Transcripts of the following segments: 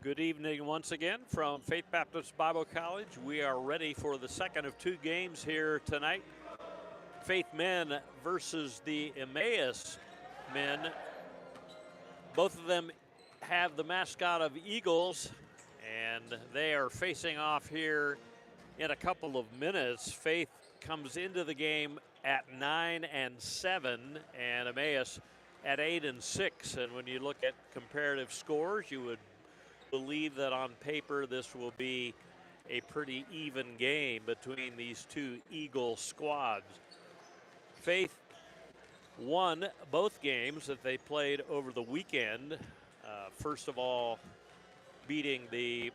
Good evening once again from Faith Baptist Bible College. We are ready for the second of two games here tonight. Faith men versus the Emmaus men. Both of them have the mascot of Eagles, and they are facing off here in a couple of minutes. Faith comes into the game at 9-7, and Emmaus at 8-6. And when you look at comparative scores, you would believe that on paper this will be a pretty even game between these two Eagle squads. Faith won both games that they played over the weekend. First of all, beating the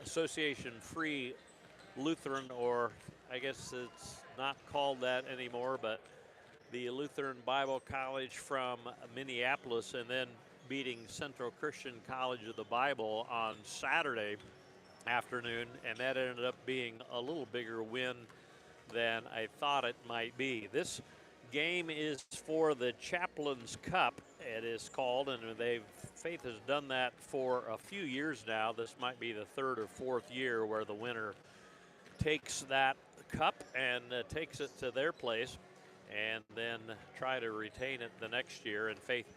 Association Free Lutheran, or I guess it's not called that anymore, but the Lutheran Bible College from Minneapolis, and then beating Central Christian College of the Bible on Saturday afternoon, and that ended up being a little bigger win than I thought it might be. This game is for the Chaplain's Cup, it is called, and Faith has done that for a few years now. This might be the third or fourth year where the winner takes that cup and takes it to their place and then try to retain it the next year. And Faith,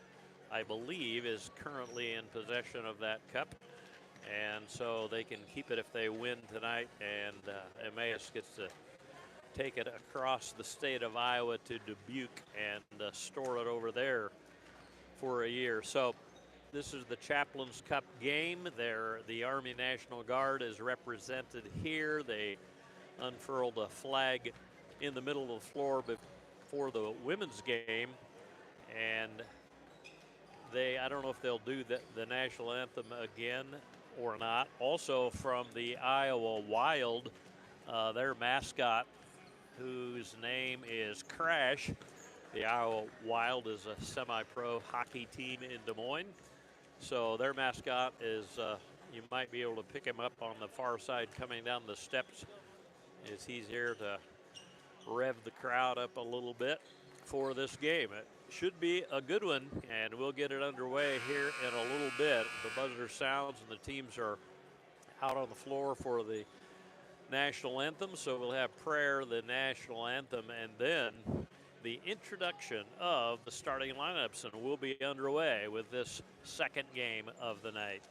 I believe, is currently in possession of that cup, and so they can keep it if they win tonight, and Emmaus gets to take it across the state of Iowa to Dubuque and store it over there for a year. So this is the Chaplain's Cup game. The Army National Guard is represented here. They unfurled a flag in the middle of the floor before the women's game, and I don't know if they'll do the national anthem again or not. Also from the Iowa Wild, their mascot, whose name is Crash. The Iowa Wild is a semi-pro hockey team in Des Moines. So their mascot is, you might be able to pick him up on the far side coming down the steps, as he's here to rev the crowd up a little bit for this game. It should be a good one, and we'll get it underway here in a little bit. The buzzer sounds and the teams are out on the floor for the national anthem. So we'll have prayer, the national anthem, and then the introduction of the starting lineups, and we'll be underway with this second game of the night.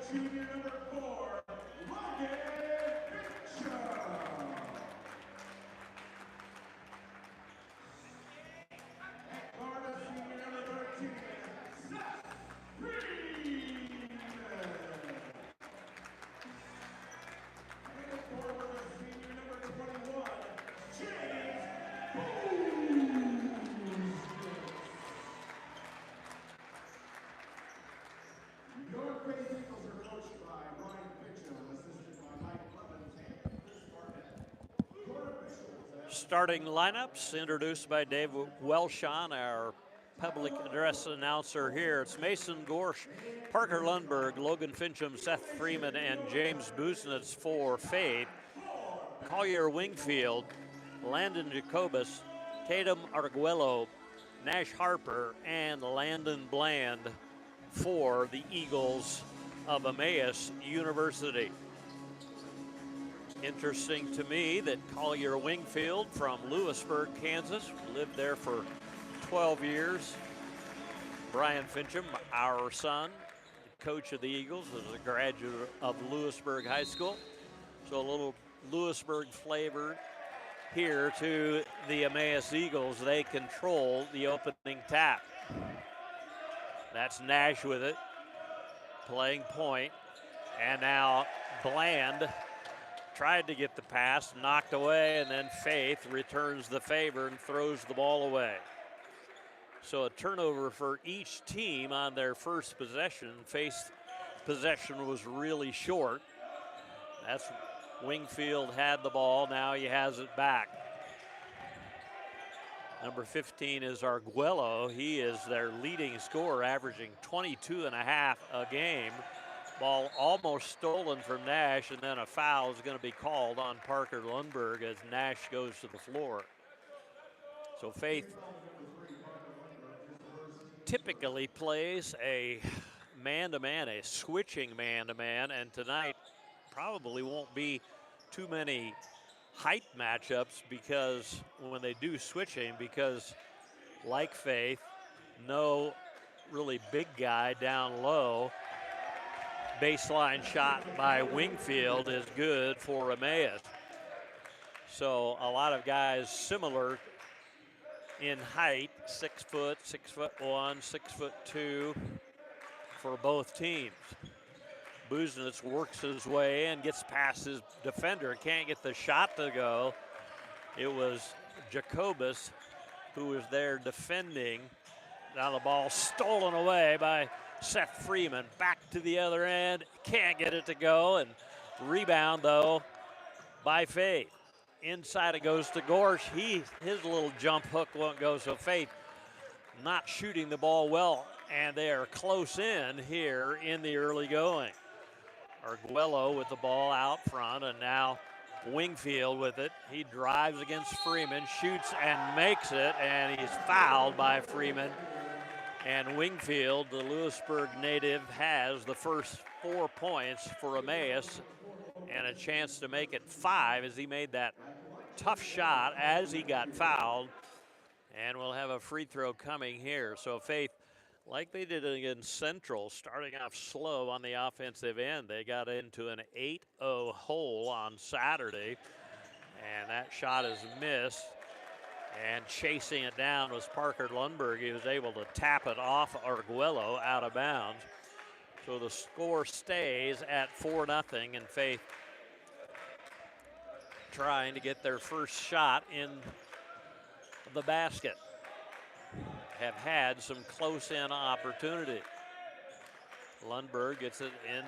Junior number 4, Starting lineups introduced by Dave Welshon, our public address announcer here. It's Mason Gorsh, Parker Lundberg, Logan Fincham, Seth Freeman, and James Busenitz for Faith. Collier Wingfield, Landon Jacobus, Tatum Arguello, Nash Harper, and Landon Bland for the Eagles of Emmaus University. Interesting to me that Collier Wingfield from Lewisburg, Kansas, lived there for 12 years. Brian Fincham, our son, coach of the Eagles, is a graduate of Lewisburg High School. So a little Lewisburg flavor here to the Emmaus Eagles. They control the opening tap. That's Nash with it, playing point. And now Bland tried to get the pass, knocked away, and then Faith returns the favor and throws the ball away. So a turnover for each team on their first possession. Faith's possession was really short. That's Wingfield had the ball, now he has it back. Number 15 is Arguello. He is their leading scorer, averaging 22 and a half a game. Ball almost stolen from Nash, and then a foul is going to be called on Parker Lundberg as Nash goes to the floor. So Faith typically plays a man-to-man, a switching man-to-man, and tonight probably won't be too many height matchups because when they do switching, because like Faith, no really big guy down low. Baseline shot by Wingfield is good for Emmaus. So a lot of guys similar in height, 6 foot, 6'1", 6'2" for both teams. Busenitz works his way and gets past his defender. Can't get the shot to go. It was Jacobus who was there defending. Now the ball stolen away by Seth Freeman. Back to the other end. Can't get it to go. And rebound, though, by Faith. Inside it goes to Gorsh. His little jump hook won't go, so Faith not shooting the ball well. And they are close in here in the early going. Arguello with the ball out front, and now Wingfield with it. He drives against Freeman, shoots and makes it, and he's fouled by Freeman. And Wingfield, the Lewisburg native, has the first 4 points for Emmaus and a chance to make it 5 as he made that tough shot as he got fouled. And we'll have a free throw coming here. So Faith, like they did against Central, starting off slow on the offensive end. They got into an 8-0 hole on Saturday, and that shot is missed. And chasing it down was Parker Lundberg. He was able to tap it off Arguello out of bounds. So the score stays at 4-0, and Faith trying to get their first shot in the basket. Have had some close-in opportunity. Lundberg gets it in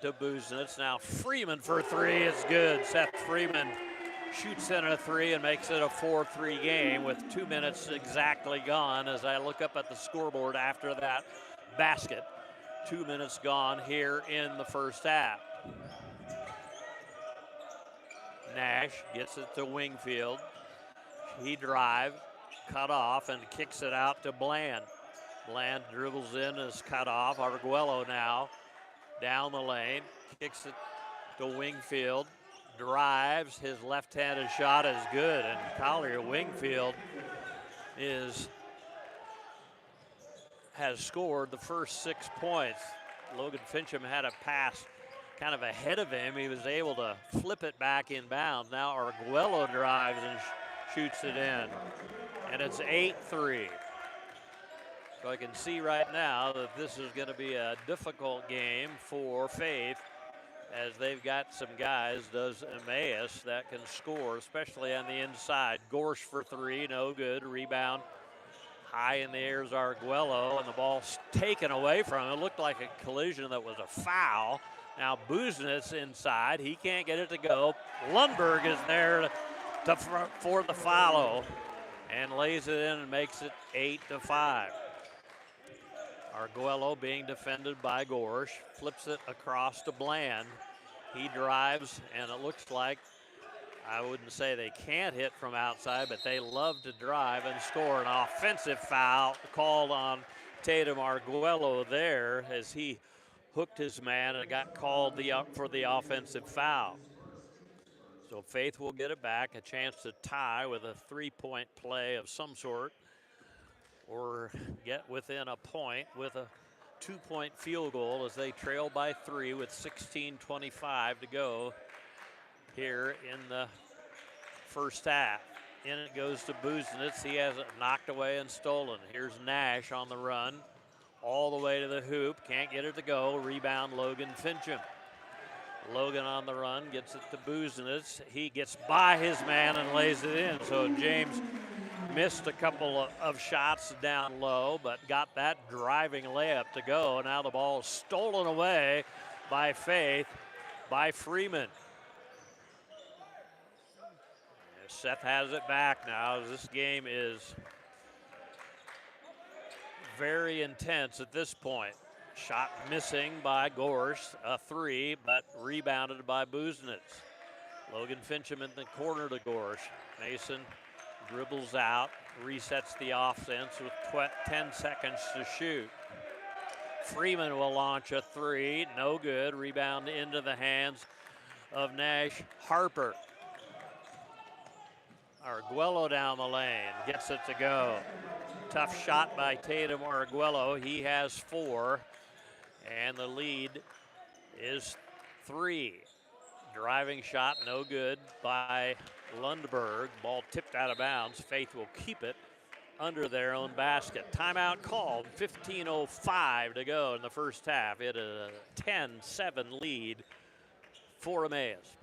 to Busenitz. Now Freeman for three. It's good. Seth Freeman shoots in a three and makes it a 4-3 game with 2 minutes exactly gone. As I look up at the scoreboard after that basket, 2 minutes gone here in the first half. Nash gets it to Wingfield. He drives, cut off, and kicks it out to Bland. Bland dribbles in, is cut off. Arguello now down the lane, kicks it to Wingfield, drives. His left-handed shot is good, and Collier Wingfield has scored the first 6 points. Logan Fincham had a pass kind of ahead of him. He was able to flip it back inbound. Now Arguello drives and shoots it in, and it's 8-3. So I can see right now that this is going to be a difficult game for Faith, as they've got some guys, does Emmaus, that can score, especially on the inside. Gorsh for three, no good. Rebound high in the air is Arguello, and the ball's taken away from him. It looked like a collision that was a foul. Now Busenitz inside, he can't get it to go. Lundberg is there for the follow and lays it in and makes it 8-5. Arguello being defended by Gorsh, flips it across to Bland. He drives, and it looks like, I wouldn't say they can't hit from outside, but they love to drive and score. An offensive foul called on Tatum Arguello there, as he hooked his man and got called for the offensive foul. So Faith will get it back, a chance to tie with a three-point play of some sort, or get within a point with a 2-point field goal as they trail by 3 with 16:25 to go here in the first half. In it goes to Busenitz. He has it knocked away and stolen. Here's Nash on the run, all the way to the hoop. Can't get it to go. Rebound Logan Fincham. Logan on the run, gets it to Busenitz. He gets by his man and lays it in. So James missed a couple of shots down low, but got that driving layup to go. Now the ball is stolen away by Faith, by Freeman. Seth has it back now. This game is very intense at this point. Shot missing by Gorsh, a three, but rebounded by Busenitz. Logan Fincham in the corner to Gorsh. Mason dribbles out, resets the offense with 10 seconds to shoot. Freeman will launch a three, no good. Rebound into the hands of Nash Harper. Arguello down the lane, gets it to go. Tough shot by Tatum Arguello. He has 4, and the lead is 3. Driving shot, no good by Lundberg. Ball tipped out of bounds. Faith will keep it under their own basket. Timeout called, 15:05 to go in the first half. It is a 10-7 lead for Emmaus.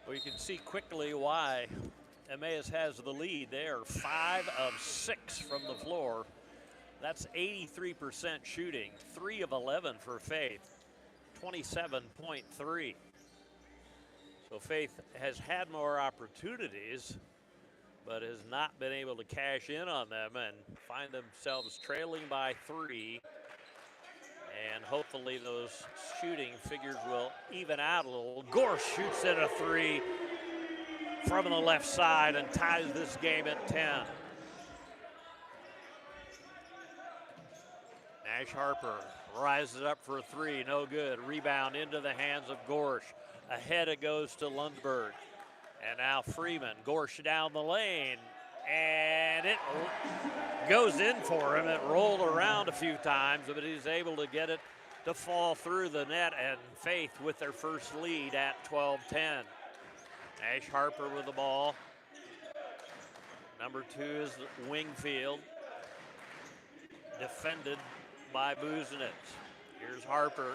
We can see quickly why Emmaus has the lead. They are 5 of 6 from the floor. That's 83% shooting. 3 of 11 for Faith, 27.3. So Faith has had more opportunities, but has not been able to cash in on them and find themselves trailing by 3. And hopefully those shooting figures will even out a little. Gorsh shoots in a 3 from the left side and ties this game at 10. Nash Harper rises up for a three, no good. Rebound into the hands of Gorsh. Ahead it goes to Lundberg. And now Freeman, Gorsh down the lane. And it goes in for him. It rolled around a few times, but he's able to get it to fall through the net, and Faith with their first lead at 12-10. Ash Harper with the ball. Number 2 is Wingfield, defended by Buzenitz. Here's Harper,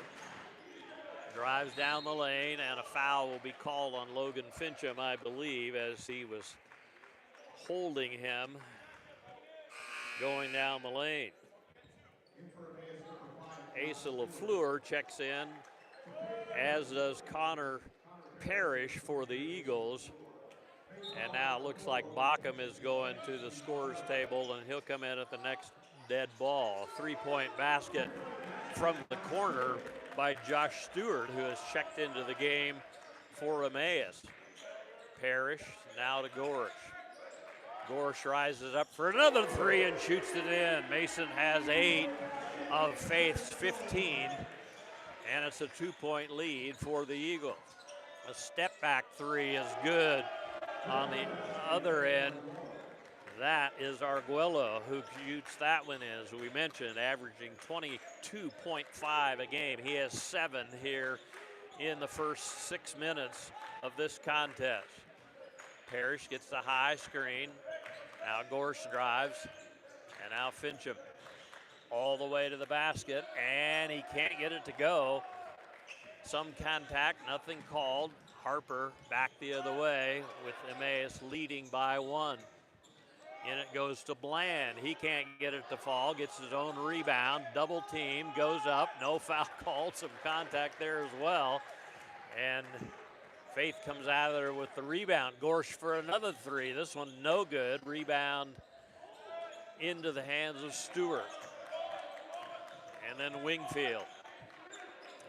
drives down the lane, and a foul will be called on Logan Fincham, I believe, as he was holding him going down the lane. Asa LaFleur checks in, as does Connor Parrish for the Eagles. And now it looks like Bockham is going to the scorer's table, and he'll come in at the next dead ball. Three-point basket from the corner by Josh Stewart, who has checked into the game for Emmaus. Parrish now to Gorsh. Gorsh rises up for another three and shoots it in. Mason has 8 of Faith's 15, and it's a 2-point lead for the Eagles. A step back three is good on the other end. That is Arguello, who shoots that one in, as we mentioned, averaging 22.5 a game. He has 7 here in the first 6 minutes of this contest. Parrish gets the high screen. Now Gorsh drives, and now Fincham all the way to the basket, and he can't get it to go. Some contact, nothing called. Harper back the other way with Emmaus leading by 1. In it goes to Bland. He can't get it to fall, gets his own rebound, double team, goes up, no foul called, some contact there as well. And Faith comes out of there with the rebound. Gorsh for another three. This one no good. Rebound into the hands of Stewart. And then Wingfield,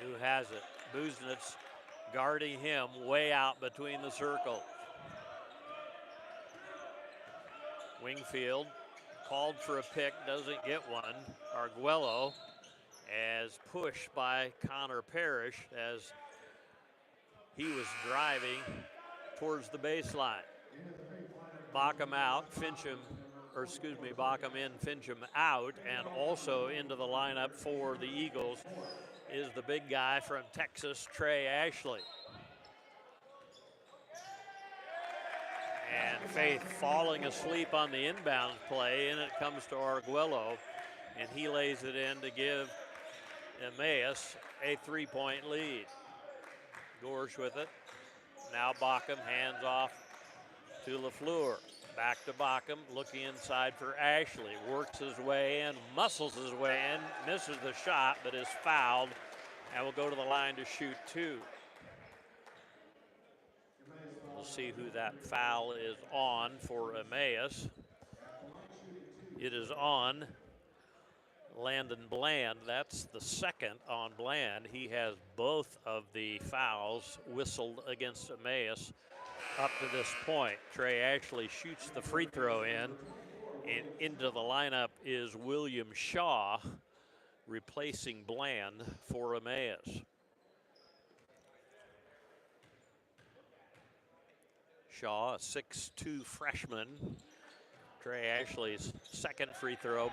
who has it. Buzenitz guarding him way out between the circles. Wingfield called for a pick, doesn't get one. Arguello as pushed by Connor Parrish as he was driving towards the baseline. Bockham out, Bockham in, Fincham out, and also into the lineup for the Eagles is the big guy from Texas, Trey Ashley. And Faith falling asleep on the inbound play, and it comes to Arguello, and he lays it in to give Emmaus a 3-point lead. Gorsh with it. Now Bockham hands off to LaFleur. Back to Bockham, looking inside for Ashley. Works his way in, muscles his way in, misses the shot, but is fouled, and will go to the line to shoot 2. We'll see who that foul is on for Emmaus. It is on Landon Bland. That's the second on Bland. He has both of the fouls whistled against Emmaus up to this point. Trey Ashley shoots the free throw in, and into the lineup is William Shaw, replacing Bland for Emmaus. Shaw, a 6'2" freshman. Trey Ashley's second free throw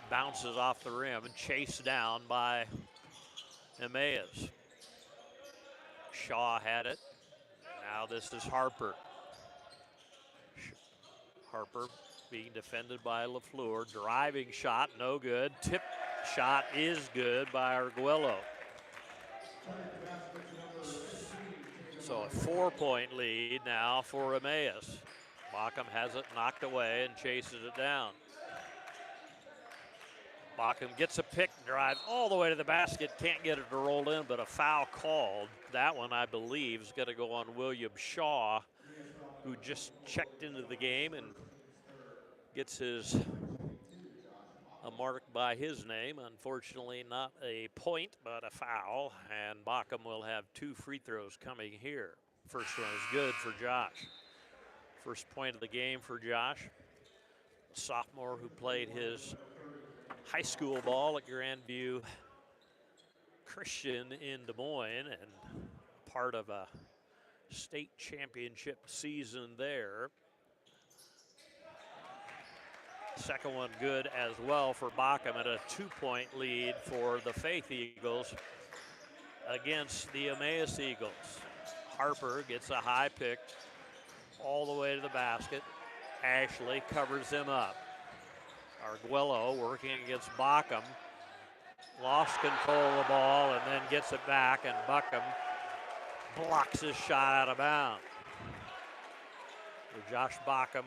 bounces off the rim and chased down by Emmaus. Shaw had it. Now this is Harper. Harper being defended by LaFleur. Driving shot, no good. Tip shot is good by Arguello. So a 4-point lead now for Emmaus. Bockham has it knocked away and chases it down. Bockham gets a pick, drive all the way to the basket, can't get it to roll in, but a foul called. That one, I believe, is going to go on William Shaw, who just checked into the game and gets a mark by his name. Unfortunately, not a point, but a foul, and Bockham will have 2 free throws coming here. First one is good for Josh. First point of the game for Josh, a sophomore who played his high school ball at Grandview Christian in Des Moines and part of a state championship season there. Second one good as well for Bockham at a 2-point lead for the Faith Eagles against the Emmaus Eagles. Harper gets a high pick all the way to the basket. Ashley covers him up. Arguello working against Bockham. Lost control of the ball and then gets it back, and Bockham blocks his shot out of bounds. For Josh Bockham,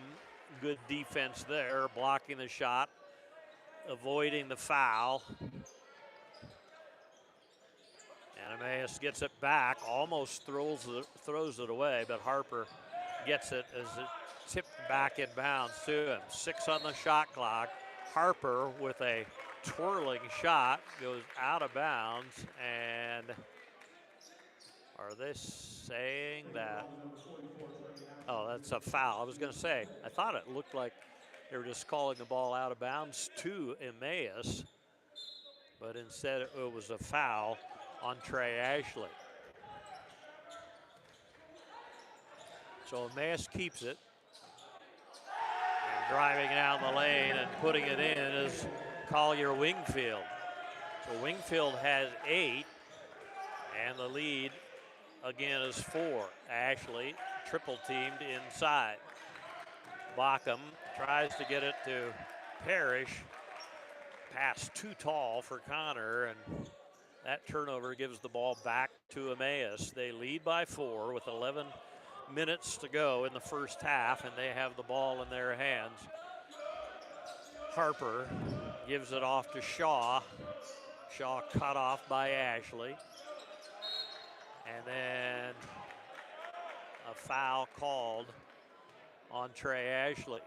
good defense there, blocking the shot, avoiding the foul. And Emmaus gets it back, almost throws it away, but Harper gets it as it tipped back in bounds to him. 6 on the shot clock. Harper with a twirling shot goes out of bounds, and are they saying that? Oh, that's a foul. I was going to say, I thought it looked like they were just calling the ball out of bounds to Emmaus, but instead it was a foul on Trey Ashley. So Emmaus keeps it. And driving down the lane and putting it in is Collier Wingfield. So Wingfield has 8, and the lead again is 4. Ashley triple teamed inside. Bockham tries to get it to Parrish. Pass too tall for Connor, and that turnover gives the ball back to Emmaus. They lead by 4 with 11 minutes to go in the first half, and they have the ball in their hands. Harper gives it off to Shaw. Shaw cut off by Ashley. And then a foul called on Trey Ashley.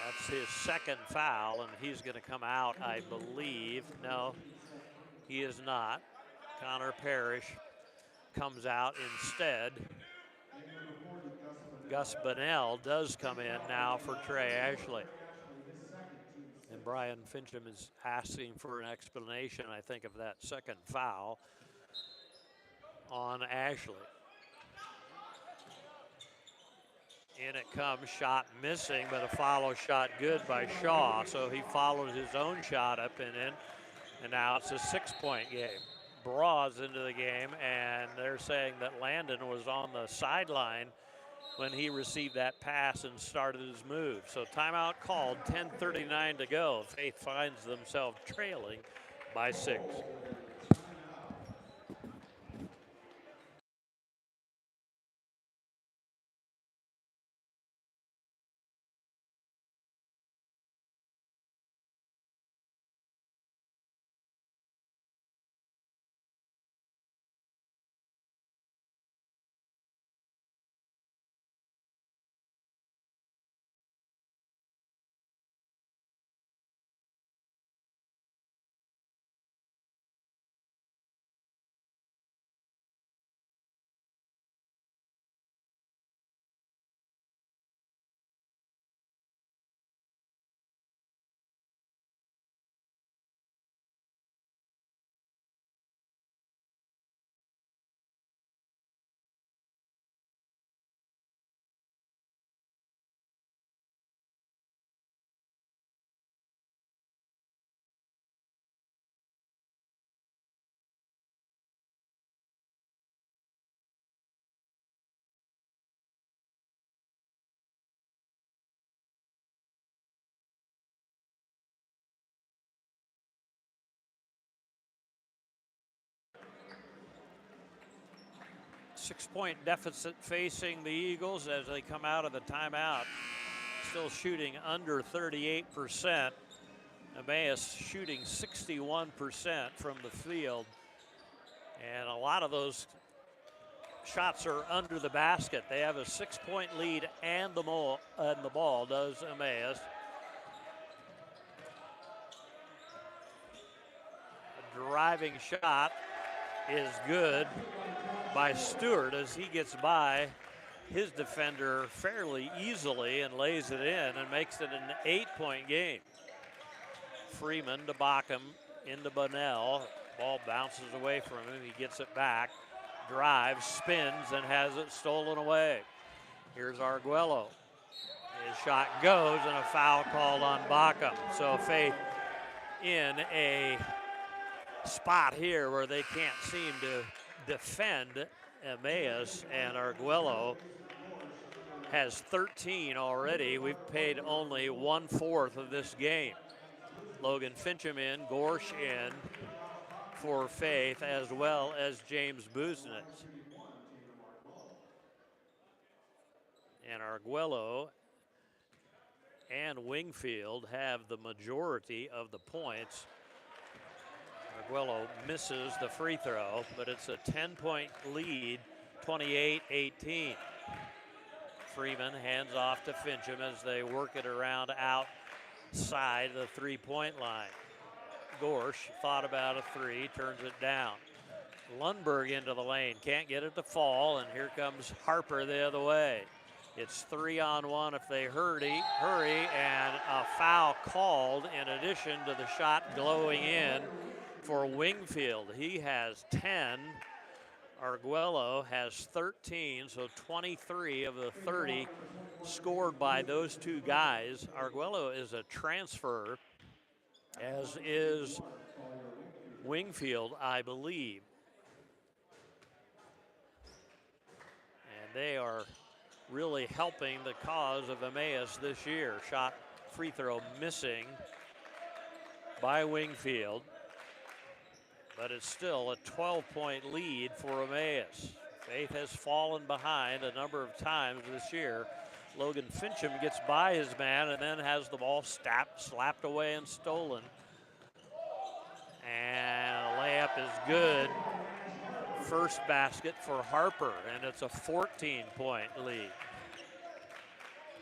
That's his second foul, and he's going to come out, I believe. No, he is not. Connor Parrish comes out instead. Gus Bunnell does come in now for Trey Ashley. And Brian Fincham is asking for an explanation, I think, of that second foul on Ashley. In it comes, shot missing, but a follow shot good by Shaw. So he followed his own shot up and in, and now it's a 6-point game. Braw's into the game, and they're saying that Landon was on the sideline when he received that pass and started his move. So timeout called, 10:39 to go. Faith finds themselves trailing by 6. Six-point deficit facing the Eagles as they come out of the timeout. Still shooting under 38%. Emmaus shooting 61% from the field. And a lot of those shots are under the basket. They have a 6-point lead and the ball does Emmaus. A driving shot is good by Stewart as he gets by his defender fairly easily and lays it in and makes it an 8-point game. Freeman to Bockham into Bunnell. Ball bounces away from him. He gets it back, drives, spins, and has it stolen away. Here's Arguello. His shot goes, and a foul called on Bachem. So Faith in a spot here where they can't seem to defend Emmaus, and Arguello has 13 already. We've paid only 1/4 of this game. Logan Fincham in, Gorsh in for Faith, as well as James Busenitz. And Arguello and Wingfield have the majority of the points. Arguello misses the free throw, but it's a 10-point lead, 28-18. Freeman hands off to Fincham as they work it around outside the three-point line. Gorsh thought about a three, turns it down. Lundberg into the lane, can't get it to fall, and here comes Harper the other way. It's 3-on-1 if they hurry, and a foul called in addition to the shot glowing in for Wingfield. He has 10. Arguello has 13, so 23 of the 30 scored by those two guys. Arguello is a transfer, as is Wingfield, I believe. And they are really helping the cause of Emmaus this year. Shot, free throw missing by Wingfield, but it's still a 12-point lead for Emmaus. Faith has fallen behind a number of times this year. Logan Fincham gets by his man and then has the ball slapped away and stolen. And a layup is good. First basket for Harper, and it's a 14-point lead.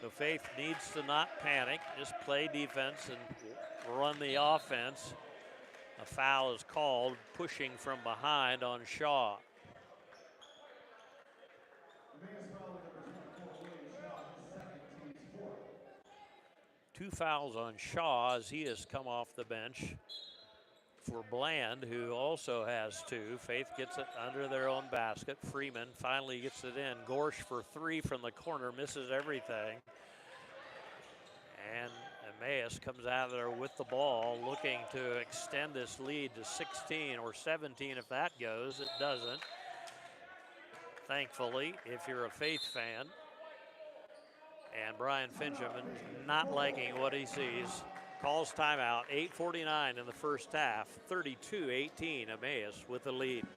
The Faith needs to not panic, just play defense and run the offense. A foul is called, pushing from behind on Shaw. Two fouls on Shaw as he has come off the bench for Bland, who also has two. Faith gets it under their own basket. Freeman finally gets it in. Gorsh for three from the corner, misses everything. And Emmaus comes out of there with the ball, looking to extend this lead to 16 or 17 if that goes. It doesn't. Thankfully, if you're a Faith fan. And Brian Fincham, not liking what he sees, calls timeout. 8:49 in the first half. 32-18, Emmaus with the lead.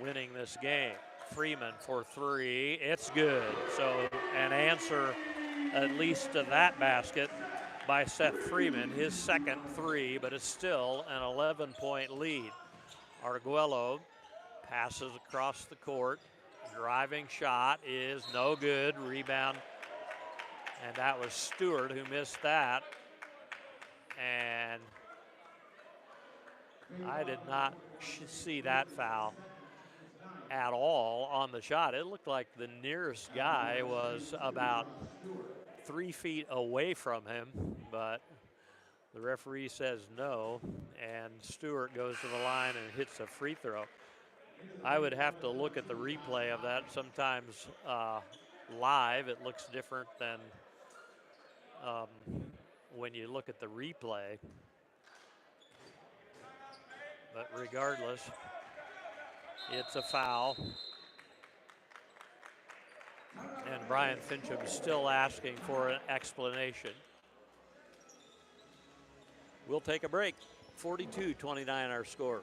winning this game. Freeman for three. It's good. So an answer at least to that basket by Seth Freeman, his second three, but it's still an 11-point lead. Arguello passes across the court. Driving shot is no good. Rebound. And that was Stewart who missed that. And I did not see that foul at all on the shot. It looked like the nearest guy was about 3 feet away from him, but the referee says no, and Stewart goes to the line and hits a free throw. I would have to look at the replay of that. Sometimes live it looks different than when you look at the replay. But regardless, it's a foul. And Brian Fincham is still asking for an explanation. We'll take a break. 42-29 our score.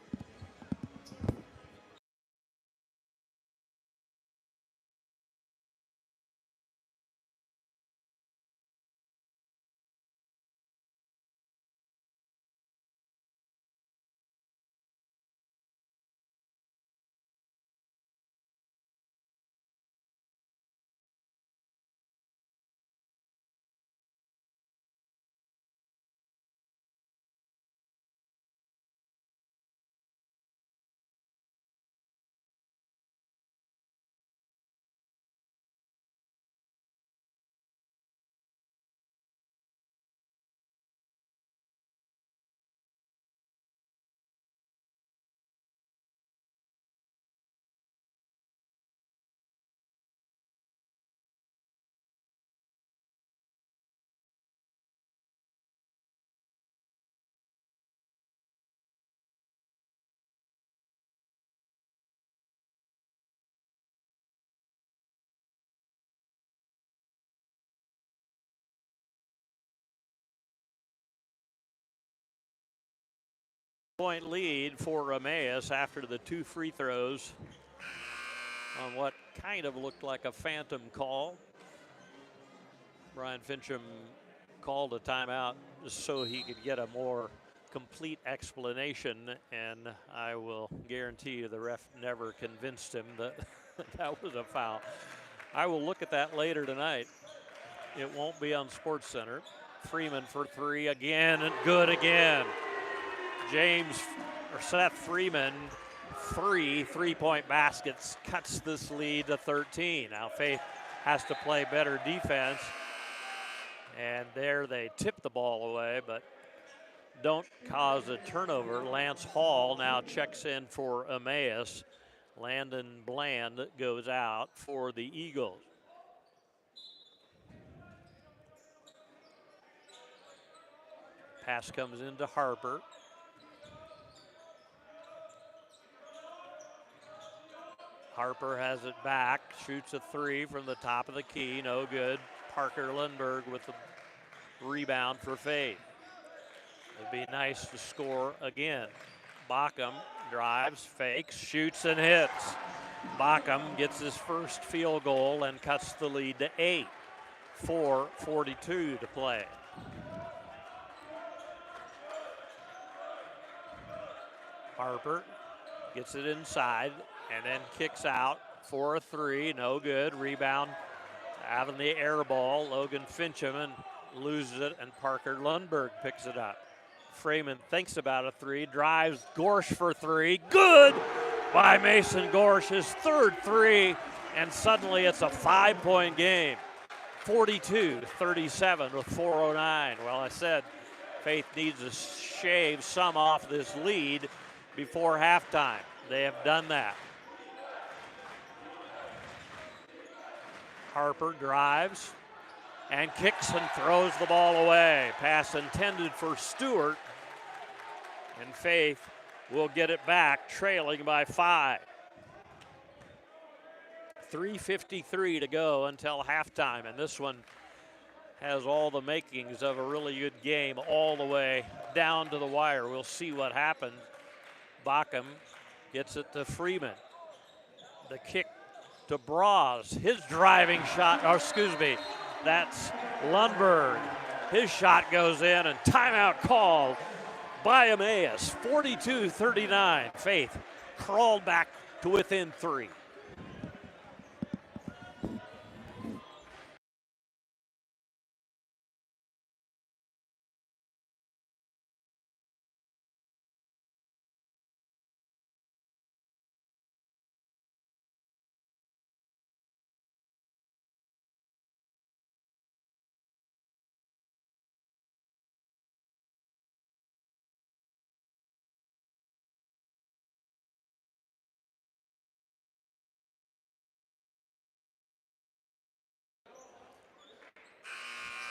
Point lead for Emmaus after the 2 free throws on what kind of looked like a phantom call. Brian Fincham called a timeout just so he could get a more complete explanation, and I will guarantee you the ref never convinced him that that was a foul. I will look at that later tonight. It won't be on SportsCenter. Freeman for three again, and good again. Seth Freeman, 3 3-point baskets, cuts this lead to 13. Now Faith has to play better defense, and there they tip the ball away, but don't cause a turnover. Lance Hall now checks in for Emmaus. Landon Bland goes out for the Eagles. Pass comes into Harper. Harper has it back, shoots a 3 from the top of the key, no good. Parker Lundberg with the rebound for Faith. It'd be nice to score again. Bockham drives, fakes, shoots, and hits. Bockham gets his first field goal and cuts the lead to 8. 4:42 to play. Harper gets it inside and then kicks out for a 3, no good. Rebound, having the air ball, Logan Fincham, and loses it, and Parker Lundberg picks it up. Freeman thinks about a 3, drives, Gorsh for 3, good by Mason Gorsh, his third 3, and suddenly it's a 5-point game. 42-37 with 4:09. Well, I said Faith needs to shave some off this lead before halftime. They have done that. Harper drives and kicks and throws the ball away. Pass intended for Stewart, and Faith will get it back, trailing by 5. 3:53 to go until halftime, and this one has all the makings of a really good game all the way down to the wire. We'll see what happens. Bockham gets it to Freeman. The kick to Braz. His driving shot, or excuse me, that's Lundberg. His shot goes in, and timeout called by Emmaus. 42-39. Faith crawled back to within 3.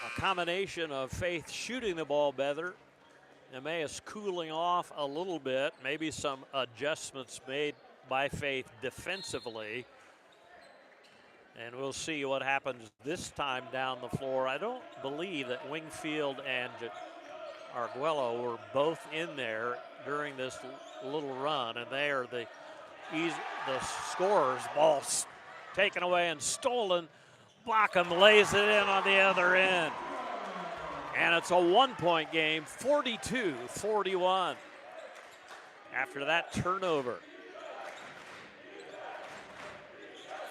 A combination of Faith shooting the ball better, Emmaus cooling off a little bit, maybe some adjustments made by Faith defensively. And we'll see what happens this time down the floor. I don't believe that Wingfield and Arguello were both in there during this little run, and they are the scorers. Ball taken away and stolen. Bockham lays it in on the other end. And it's a 1-point game, 42-41. After that turnover.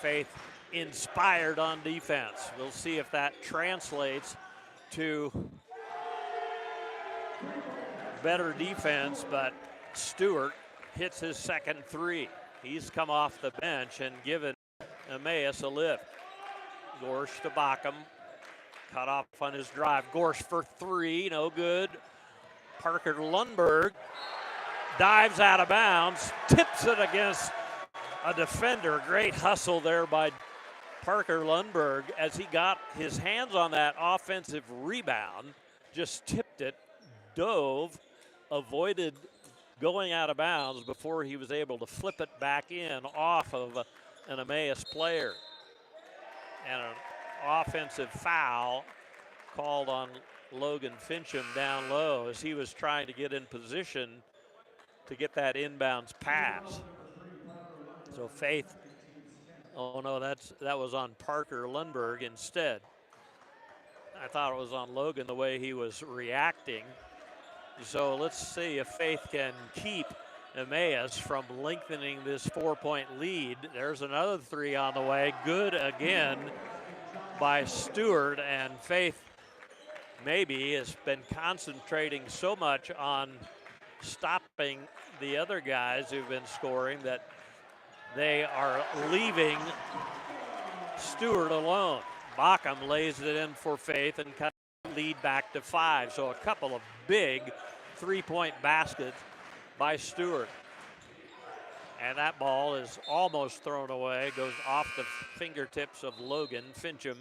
Faith inspired on defense. We'll see if that translates to better defense, but Stewart hits his second 3. He's come off the bench and given Emmaus a lift. Gorsh to Bockham, cut off on his drive. Gorsh for 3, no good. Parker Lundberg dives out of bounds, tips it against a defender. Great hustle there by Parker Lundberg as he got his hands on that offensive rebound, just tipped it, dove, avoided going out of bounds before he was able to flip it back in off of an Emmaus player. And an offensive foul called on Logan Fincham down low as he was trying to get in position to get that inbounds pass. So Faith, oh no, that was on Parker Lundberg instead. I thought it was on Logan the way he was reacting. So let's see if Faith can keep Emmaus from lengthening this 4-point lead. There's another 3 on the way. Good again by Stewart, and Faith maybe has been concentrating so much on stopping the other guys who've been scoring that they are leaving Stewart alone. Bockham lays it in for Faith and cut the lead back to 5. So a couple of big 3-point baskets by Stewart. And that ball is almost thrown away, goes off the fingertips of Logan Fincham.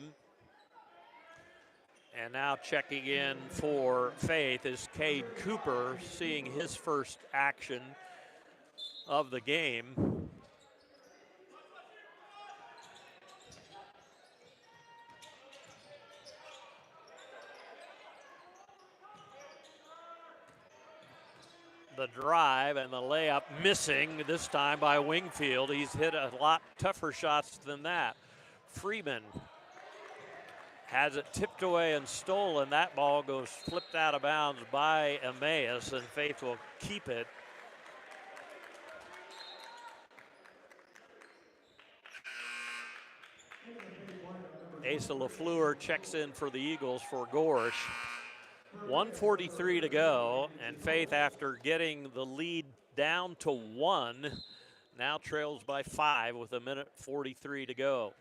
And now checking in for Faith is Cade Cooper, seeing his first action of the game. The drive and the layup missing this time by Wingfield. He's hit a lot tougher shots than that. Freeman has it tipped away and stolen. That ball goes flipped out of bounds by Emmaus, and Faith will keep it. Asa LaFleur checks in for the Eagles for Gorsh. 1:43 to go, and Faith, after getting the lead down to 1, now trails by 5 with 1:43 to go.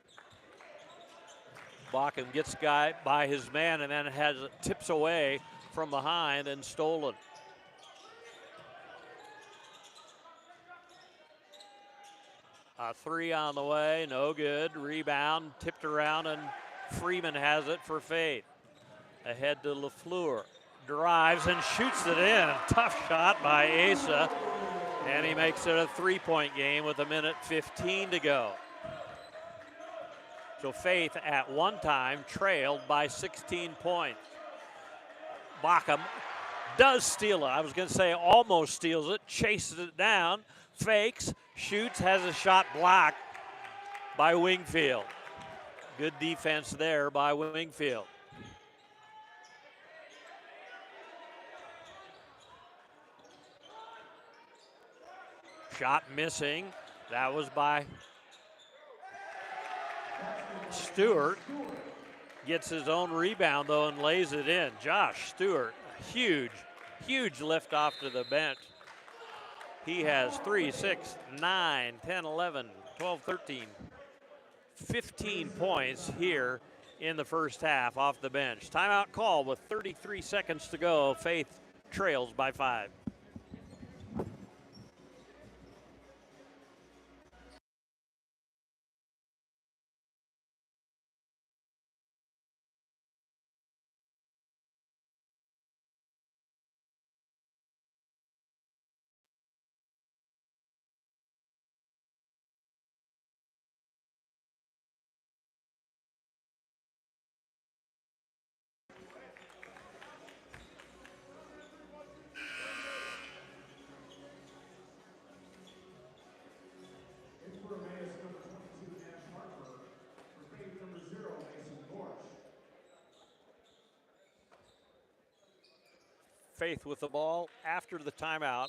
Bockham gets guy by his man and then has it tips away from behind and stolen. A 3 on the way, no good. Rebound, tipped around, and Freeman has it for Faith. Ahead to LaFleur, drives and shoots it in. Tough shot by Asa, and he makes it a 3-point game with 1:15 to go. So Faith at one time trailed by 16 points. Bockham does steal it. I was going to say almost steals it, chases it down, fakes, shoots, has a shot blocked by Wingfield. Good defense there by Wingfield. Shot missing. That was by Stewart. Gets his own rebound, though, and lays it in. Josh Stewart, huge lift off to the bench. He has 3, 6, 9, 10, 11, 12, 13, 15 points here in the first half off the bench. Timeout call with 33 seconds to go. Faith trails by 5. Faith with the ball after the timeout.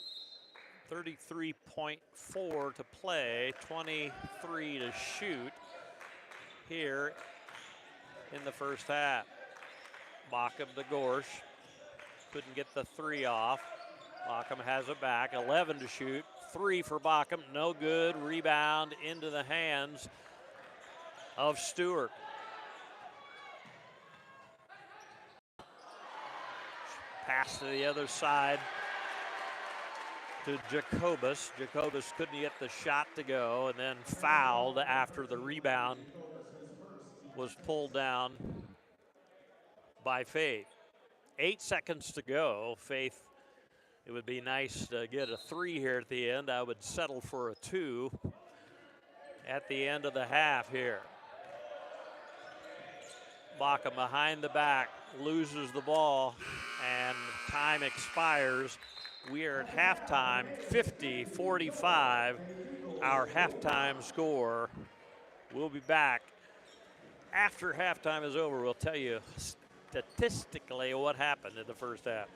33.4 to play, 23 to shoot here in the first half. Bockham to Gorsh. Couldn't get the 3 off. Bockham has it back, 11 to shoot. 3 for Bockham, no good. Rebound into the hands of Stewart. Pass to the other side to Jacobus. Jacobus couldn't get the shot to go and then fouled after the rebound was pulled down by Faith. 8 seconds to go. Faith, it would be nice to get a 3 here at the end. I would settle for a 2 at the end of the half here. Bockham behind the back, loses the ball, and time expires. We are at halftime, 50-45, our halftime score. We'll be back after halftime is over. We'll tell you statistically what happened in the first half.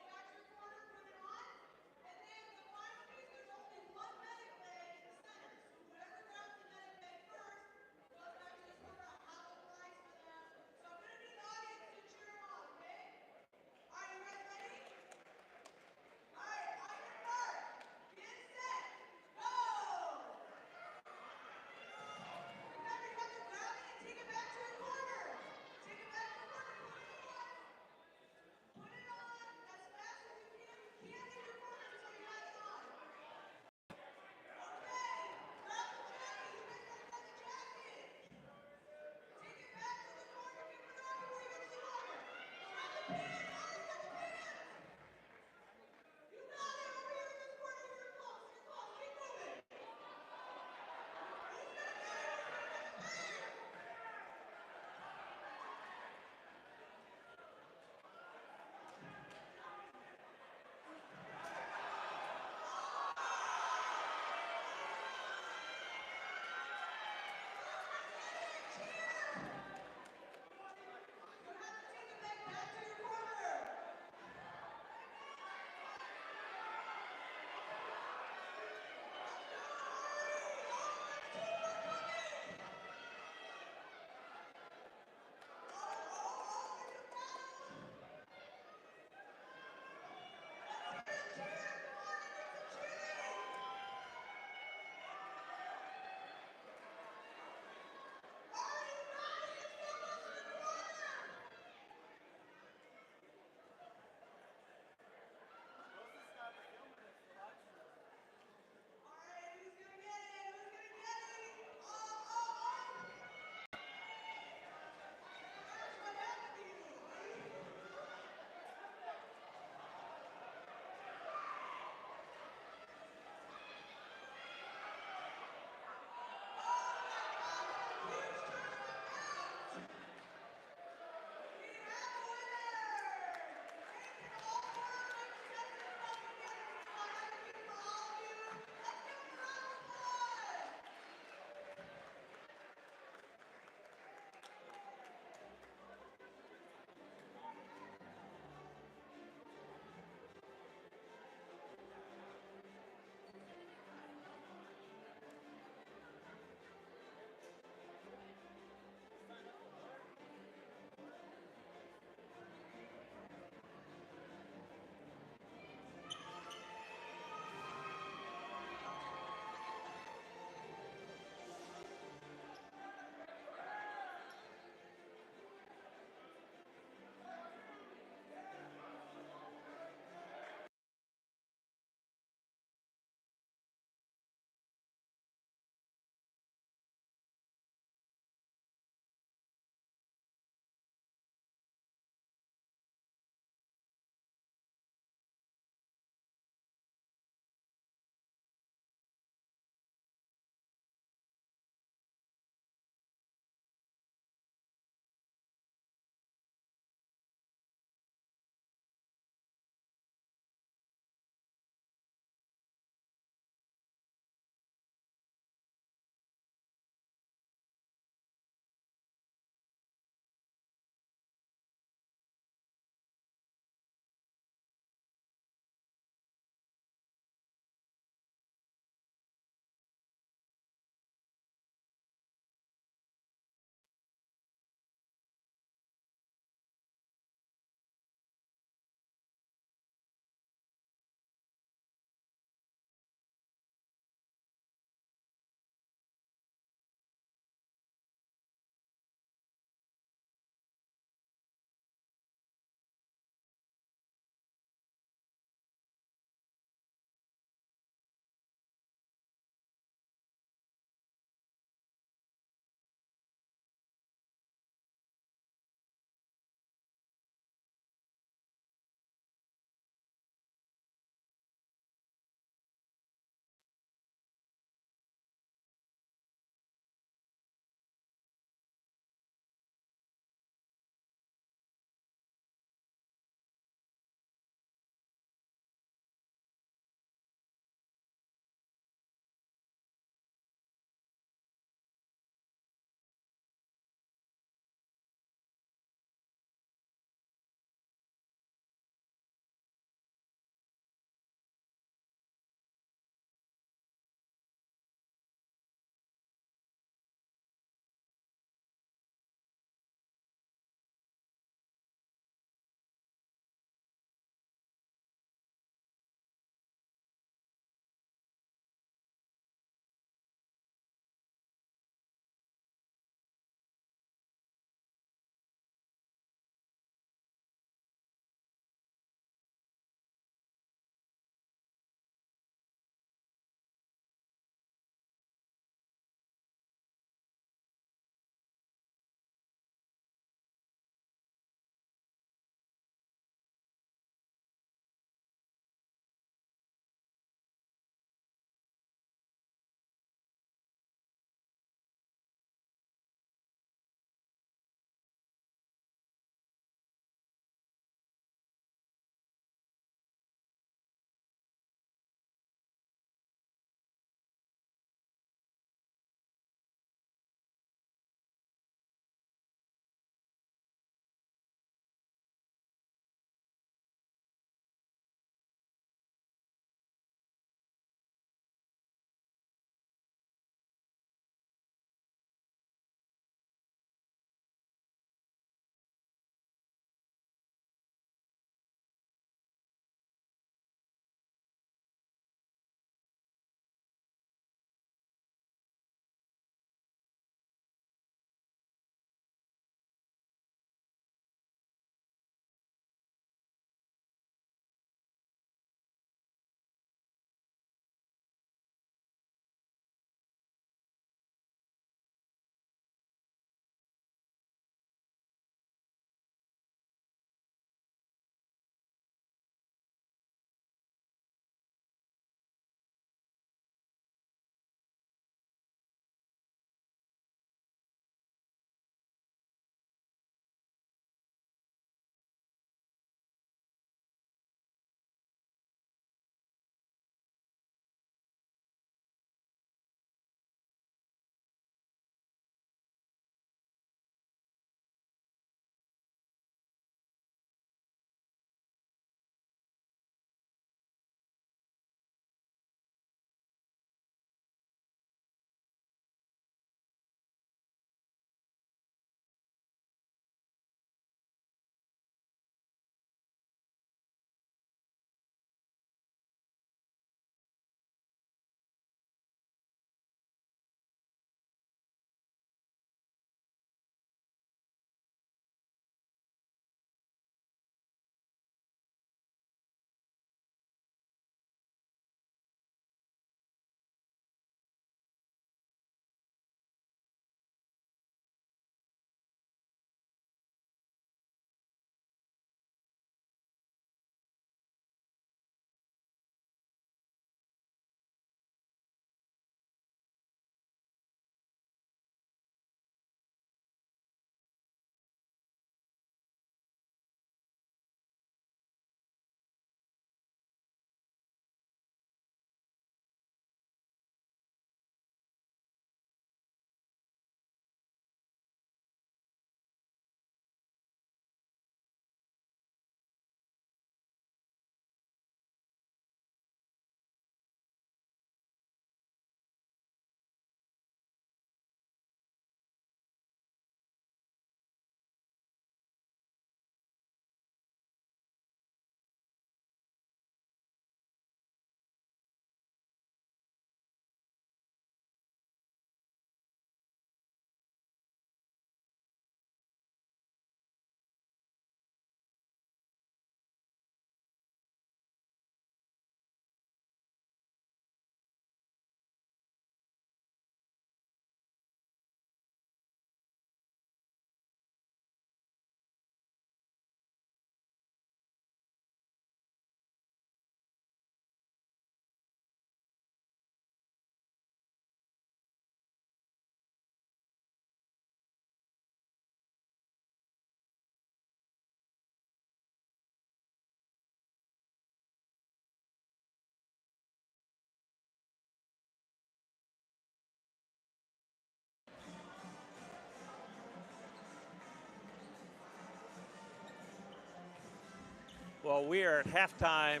Well, we are at halftime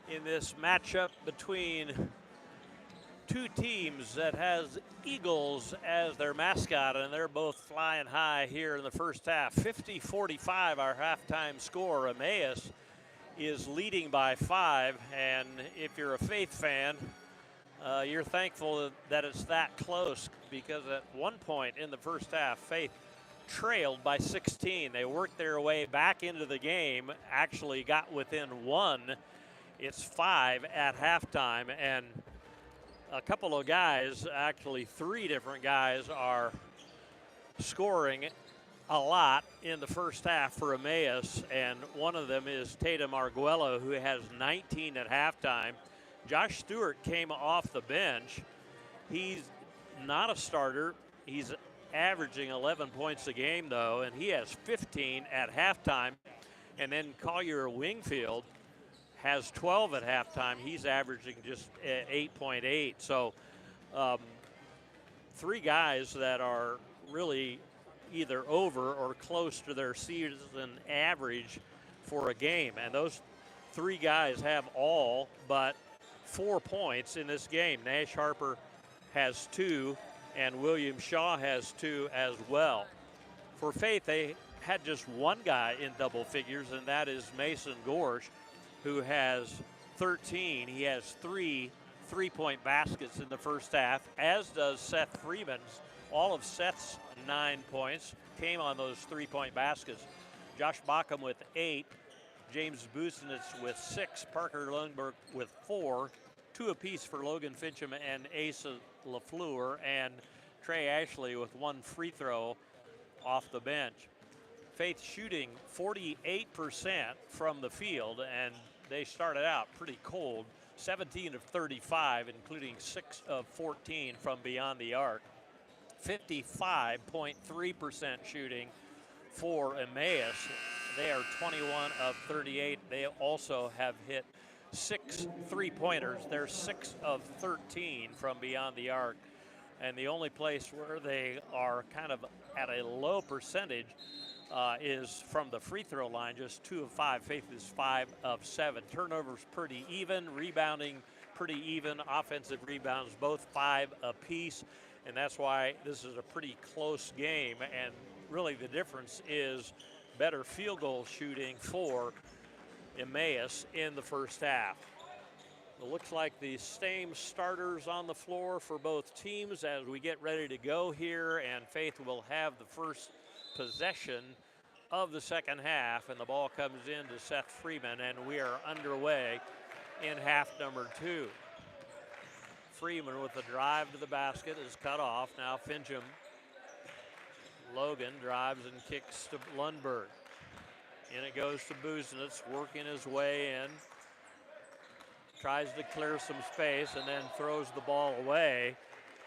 in this matchup between two teams that has eagles as their mascot, and they're both flying high here in the first half. 50-45 our halftime score. Emmaus is leading by 5, and if you're a Faith fan, you're thankful that it's that close, because at one point in the first half, Faith trailed by 16. They worked their way back into the game, actually got within 1. It's 5 at halftime, and a couple of guys, actually 3 different guys, are scoring a lot in the first half for Emmaus, and one of them is Tatum Arguello, who has 19 at halftime. Josh Stewart came off the bench. He's not a starter. He's averaging 11 points a game, though, and he has 15 at halftime. And then Collier Wingfield has 12 at halftime. He's averaging just 8.8. So 3 guys that are really either over or close to their season average for a game. And those 3 guys have all but 4 points in this game. Nash Harper has 2, and William Shaw has 2 as well. For Faith, they had just 1 guy in double figures, and that is Mason Gorsh, who has 13. He has 3 3-point baskets in the first half, as does Seth Freeman. All of Seth's 9 points came on those 3-point baskets. Josh Bockham with 8, James Busenitz with 6, Parker Lundberg with 4, 2 apiece for Logan Fincham and Asa LaFleur, and Trey Ashley with 1 free throw off the bench. Faith shooting 48% from the field, and they started out pretty cold. 17 of 35, including 6 of 14 from beyond the arc. 55.3% shooting for Emmaus. They are 21 of 38. They also have hit 6 3-pointers. They're 6 of 13 from beyond the arc. And the only place where they are kind of at a low percentage is from the free throw line, just 2 of 5. Faith is 5 of 7. Turnovers pretty even, rebounding pretty even, offensive rebounds both 5 apiece, and that's why this is a pretty close game. And really the difference is better field goal shooting for Emmaus in the first half. It looks like the same starters on the floor for both teams as we get ready to go here, and Faith will have the first possession of the second half, and the ball comes in to Seth Freeman, and we are underway in half number 2. Freeman with the drive to the basket is cut off. Now Fincham. Logan drives and kicks to Lundberg. And it goes to Busenitz, working his way in. Tries to clear some space and then throws the ball away.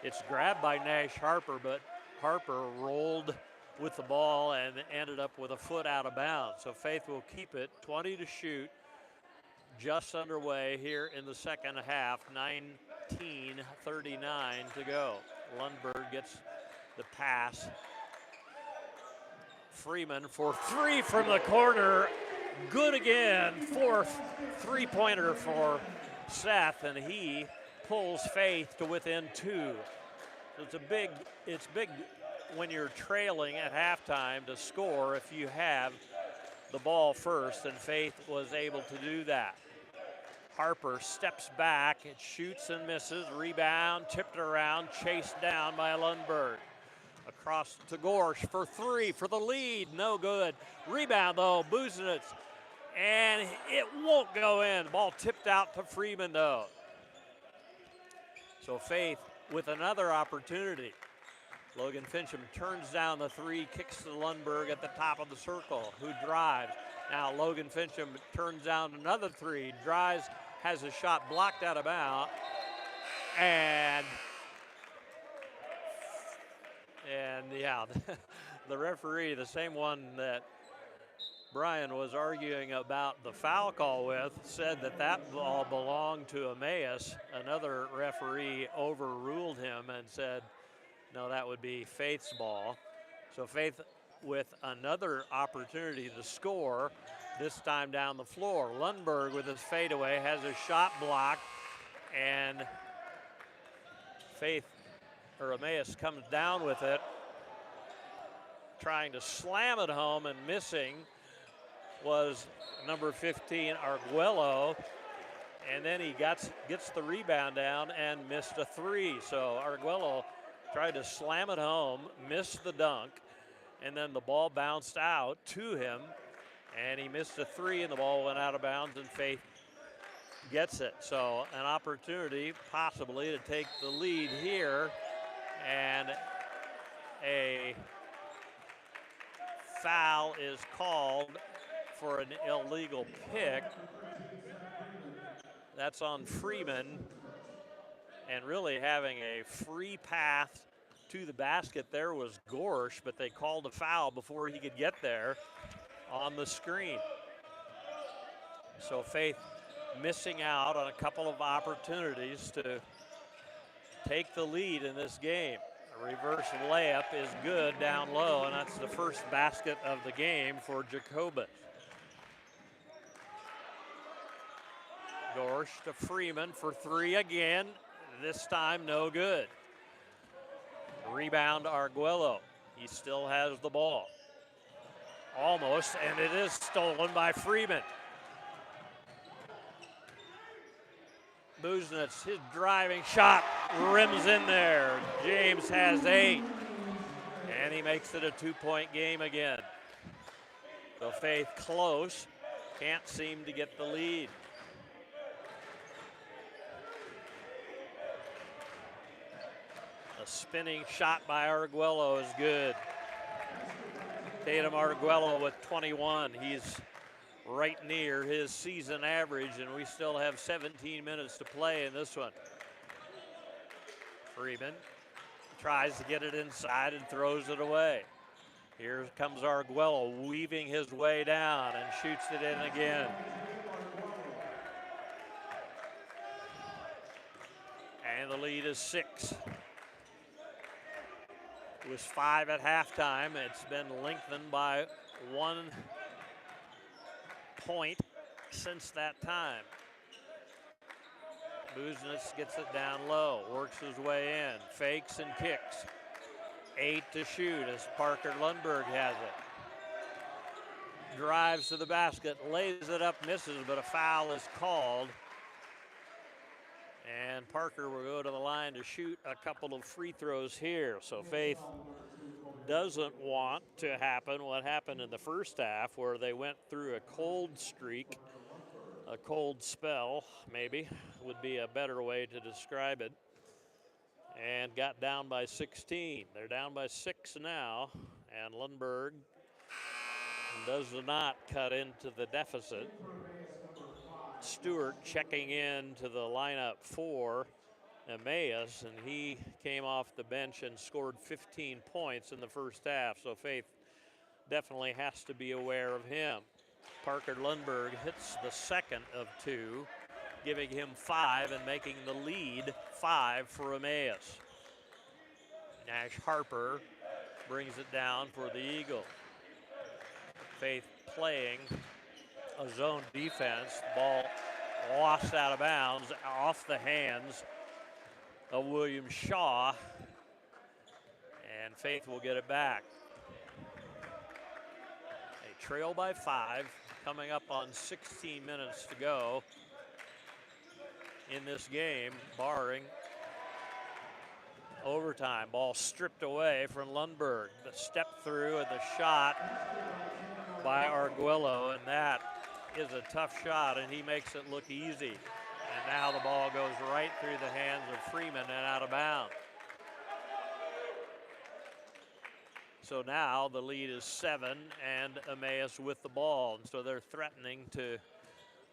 It's grabbed by Nash Harper, but Harper rolled with the ball and ended up with a foot out of bounds. So Faith will keep it. 20 to shoot. Just underway here in the second half. 19:39 to go. Lundberg gets the pass. Freeman for 3 from the corner. Good again. 4th 3-pointer for Seth, and he pulls Faith to within 2. So it's big when you're trailing at halftime to score if you have the ball first, and Faith was able to do that. Harper steps back, it shoots and misses, rebound, tipped around, chased down by Lundberg. Across to Gorsh for 3 for the lead, no good. Rebound though, Busenitz, and it won't go in. Ball tipped out to Freeman though. So Faith with another opportunity. Logan Fincham turns down the 3, kicks to Lundberg at the top of the circle, who drives. Now Logan Fincham turns down another 3, drives, has a shot blocked out of bounds, and yeah, the referee, the same one that Brian was arguing about the foul call with, said that ball belonged to Emmaus. Another referee overruled him and said, no, that would be Faith's ball. So Faith with another opportunity to score. this time down the floor. Lundberg with his fadeaway has his shot blocked, and Emmaus comes down with it, trying to slam it home, and missing was number 15, Arguello. And then he gets the rebound down and missed a three. So Arguello tried to slam it home, missed the dunk, and then the ball bounced out to him, and he missed a three, and the ball went out of bounds, and Faith gets it. So an opportunity possibly to take the lead here, and a foul is called for an illegal pick. That's on Freeman, and really having a free path to the basket there was Gorsh, but they called a foul before he could get there on the screen. So Faith missing out on a couple of opportunities to take the lead in this game. A reverse layup is good down low, and that's the first basket of the game for Jacobus. Gorsh to Freeman for three again. This time no good. Rebound Arguello. He still has the ball. Almost, and it is stolen by Freeman. Busenitz, his driving shot rims in there. James has 8, and he makes it a 2-point game again. So Faith close, can't seem to get the lead. A spinning shot by Arguello is good. Tatum Arguello with 21. He's right near his season average, and we still have 17 minutes to play in this one. Freeman tries to get it inside and throws it away. Here comes Arguello weaving his way down and shoots it in again. And the lead is 6. It was 5 at halftime. It's been lengthened by 1 point since that time. Busenitz gets it down low, works his way in, fakes and kicks. 8 to shoot as Parker Lundberg has it. Drives to the basket, lays it up, misses, but a foul is called. And Parker will go to the line to shoot a couple of free throws here. So Faith doesn't want to happen what happened in the first half, where they went through a cold streak, a cold spell maybe would be a better way to describe it, and got down by 16. They're down by 6 now, and Lundberg does not cut into the deficit. Stewart checking into the lineup for Emmaus, and he came off the bench and scored 15 points in the first half, so Faith definitely has to be aware of him. Parker Lundberg hits the second of 2, giving him 5 and making the lead 5 for Emmaus. Nash Harper brings it down for the Eagle. Faith playing a zone defense. Ball lost out of bounds off the hands of William Shaw, and Faith will get it back. They trail by 5, coming up on 16 minutes to go in this game, barring overtime. Ball stripped away from Lundberg. The step through and the shot by Arguello, and that is a tough shot, and he makes it look easy. And now the ball goes right through the hands of Freeman and out of bounds. So now the lead is 7, and Emmaus with the ball, and so they're threatening to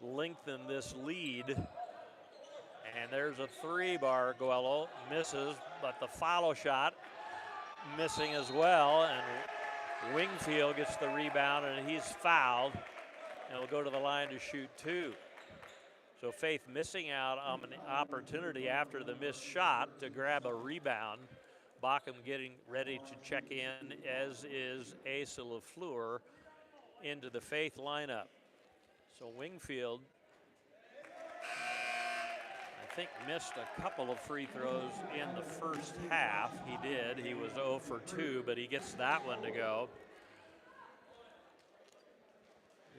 lengthen this lead. And there's a 3 by Arguello, misses, but the follow shot missing as well, and Wingfield gets the rebound, and he's fouled, and will go to the line to shoot 2. So Faith missing out on an opportunity after the missed shot to grab a rebound. Bockham getting ready to check in, as is Asa LaFleur into the Faith lineup. So Wingfield, I think, missed a couple of free throws in the first half. He did. He was 0 for 2, but he gets that one to go.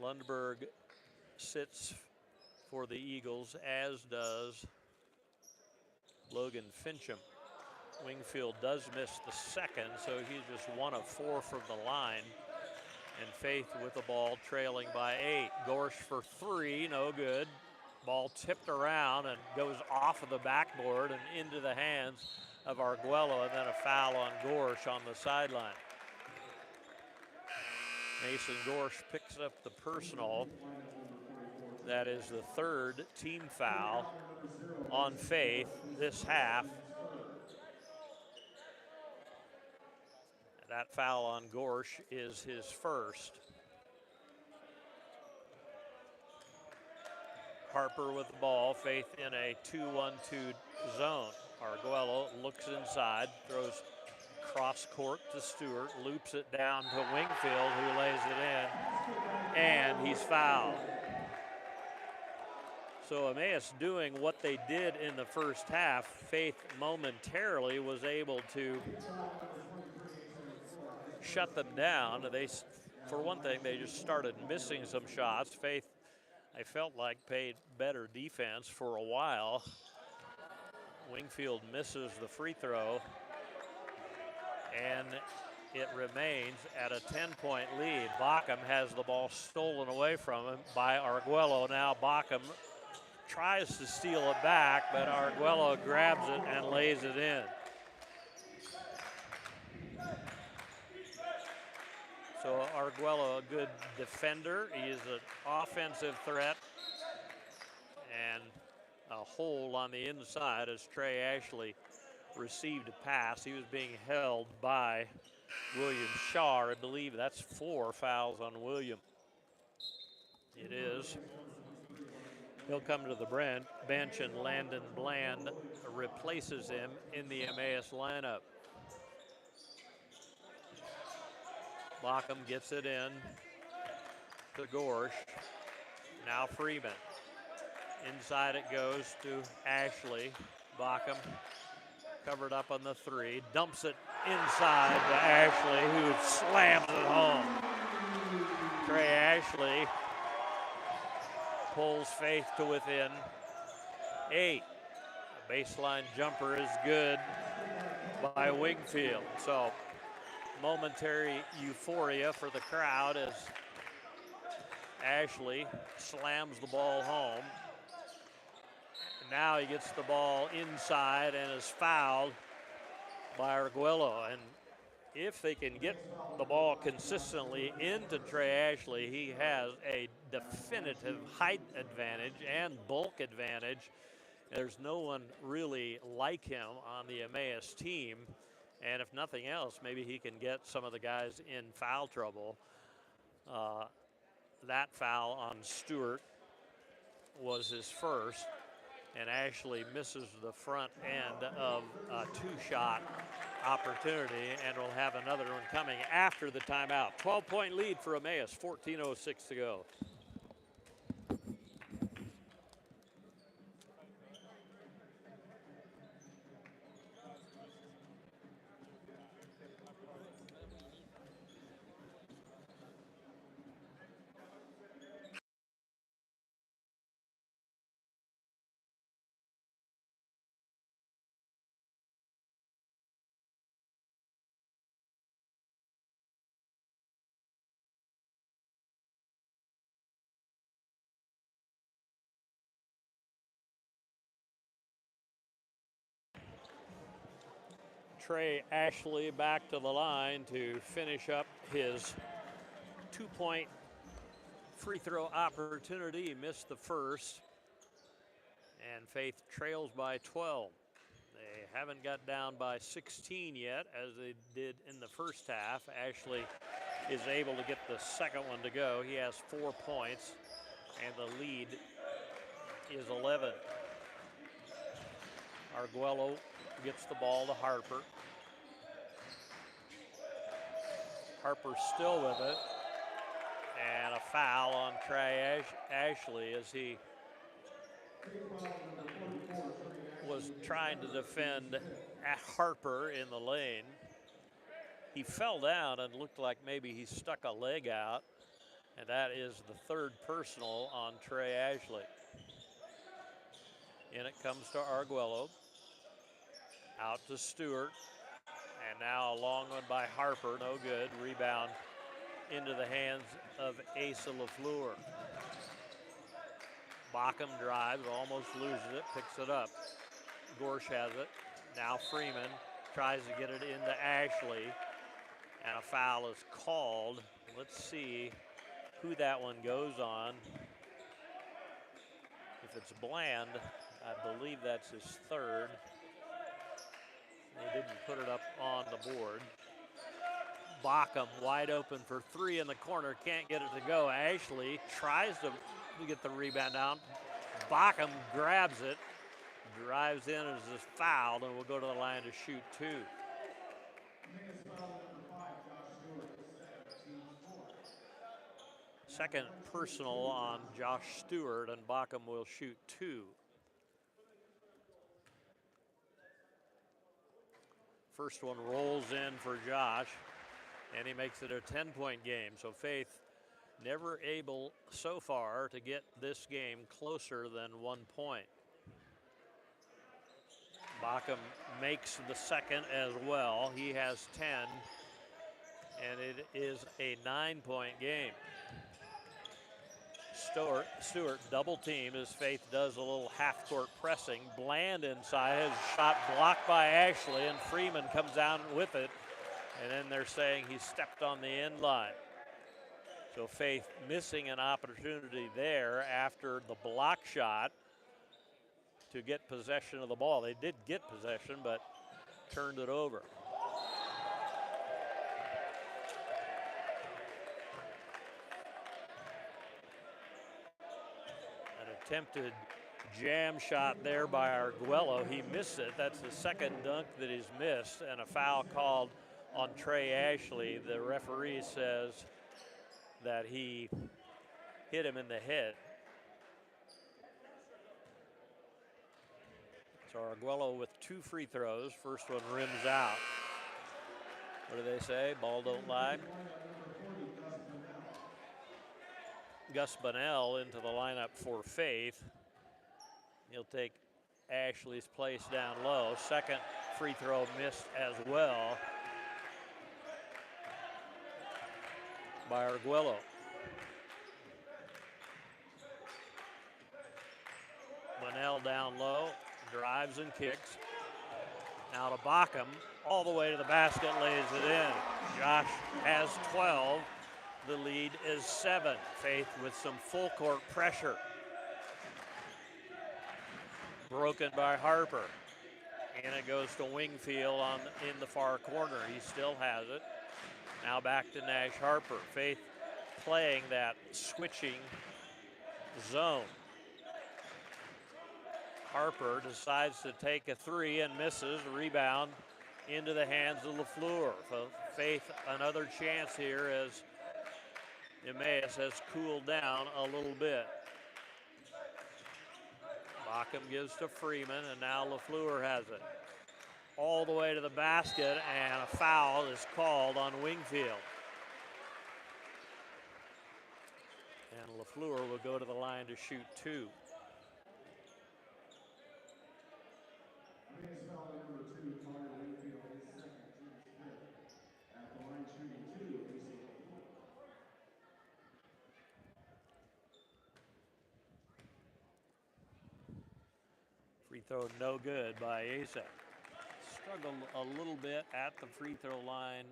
Lundberg sits for the Eagles, as does Logan Fincham. Wingfield does miss the second, so he's just 1 of 4 from the line. And Faith with the ball, trailing by 8. Gorsh for 3, no good. Ball tipped around and goes off of the backboard and into the hands of Arguello, and then a foul on Gorsh on the sideline. Mason Gorsh picks up the personal. That is the 3rd team foul on Faith this half. That foul on Gorsh is his first. Harper with the ball, Faith in a 2-1-2 zone. Arguello looks inside, throws cross court to Stewart, loops it down to Wingfield, who lays it in, and he's fouled. So Emmaus doing what they did in the first half. Faith momentarily was able to shut them down. They, for one thing, they just started missing some shots. Faith, I felt like, played better defense for a while. Wingfield misses the free throw, and it remains at a 10-point lead. Bockham has the ball stolen away from him by Arguello. Now Bockham tries to steal it back, but Arguello grabs it and lays it in. So Arguello, a good defender. He is an offensive threat. And a hole on the inside as Trey Ashley received a pass. He was being held by William Shaw. I believe that's 4 fouls on William. It is. He'll come to the bench, and Landon Bland replaces him in the Emmaus lineup. Bockham gets it in to Gorsh. Now Freeman. Inside it goes to Ashley. Bockham covered up on the 3. Dumps it inside to Ashley, who slams it home. Trey Ashley pulls Faith to within 8. The baseline jumper is good by Wingfield. So momentary euphoria for the crowd as Ashley slams the ball home. Now he gets the ball inside and is fouled by Arguello. And if they can get the ball consistently into Trey Ashley, he has a definitive height advantage and bulk advantage. There's no one really like him on the Emmaus team. And if nothing else, maybe he can get some of the guys in foul trouble. That foul on Stewart was his first. And Ashley misses the front end of a 2-shot opportunity, and will have another one coming after the timeout. 12-point lead for Emmaus, 14:06 to go. Trey Ashley back to the line to finish up his 2-point free throw opportunity. He missed the first, and Faith trails by 12. They haven't got down by 16 yet, as they did in the first half. Ashley is able to get the second one to go. He has 4 points, and the lead is 11. Arguello gets the ball to Harper. Harper still with it, And a foul on Trey Ashley as he was trying to defend Harper in the lane. He fell down and looked like maybe he stuck a leg out, and that is the third personal on Trey Ashley. In it comes to Arguello. Out to Stewart. And now a long one by Harper, no good. Rebound into the hands of Asa LaFleur. Bockham drives, almost loses it, picks it up. Gorsh has it. Now Freeman tries to get it into Ashley, and a foul is called. Let's see who that one goes on. If it's Bland, I believe that's his third. They didn't put it up on the board. Bockham wide open for three in the corner, can't get it to go. Ashley tries to get the rebound down. Bockham grabs it, drives in as is fouled, and will go to the line to shoot two. Second personal on Josh Stewart, and Bockham will shoot two. First one rolls in for Josh, and he makes it a 10-point game. So Faith never able so far to get this game closer than 1 point. Bockham makes the second as well. He has 10, and it is a 9-point game. Stewart double teamed as Faith does a little half-court pressing. Bland inside, his shot blocked by Ashley, and Freeman comes down with it. And then they're saying he stepped on the end line. So Faith missing an opportunity there after the block shot to get possession of the ball. They did get possession, but turned it over. Attempted jam shot there by Arguello. He missed it. That's the second dunk that he's missed, and a foul called on Trey Ashley. The referee says that he hit him in the head. So Arguello with 2 free throws. First one rims out. What do they say? Ball don't lie. Gus Bunnell into the lineup for Faith. He'll take Ashley's place down low. Second free throw missed as well by Arguello. Bunnell down low, drives and kicks. Now to Bockham, all the way to the basket, lays it in. Josh has 12. The lead is 7. Faith with some full court pressure. Broken by Harper. And it goes to Wingfield in the far corner. He still has it. Now back to Nash Harper. Faith playing that switching zone. Harper decides to take a three and misses. Rebound into the hands of LaFleur. So Faith another chance here as Emmaus has cooled down a little bit. Bockham gives to Freeman, and now LaFleur has it. All the way to the basket, and a foul is called on Wingfield. And LaFleur will go to the line to shoot two. Free throw no good by Asa. Struggled a little bit at the free throw line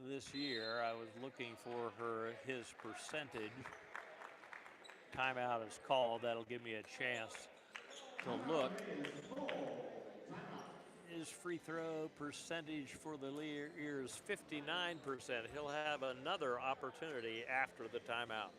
this year. I was looking for his percentage. Timeout is called. That'll give me a chance to look. His free throw percentage for the year is 59%. He'll have another opportunity after the timeout.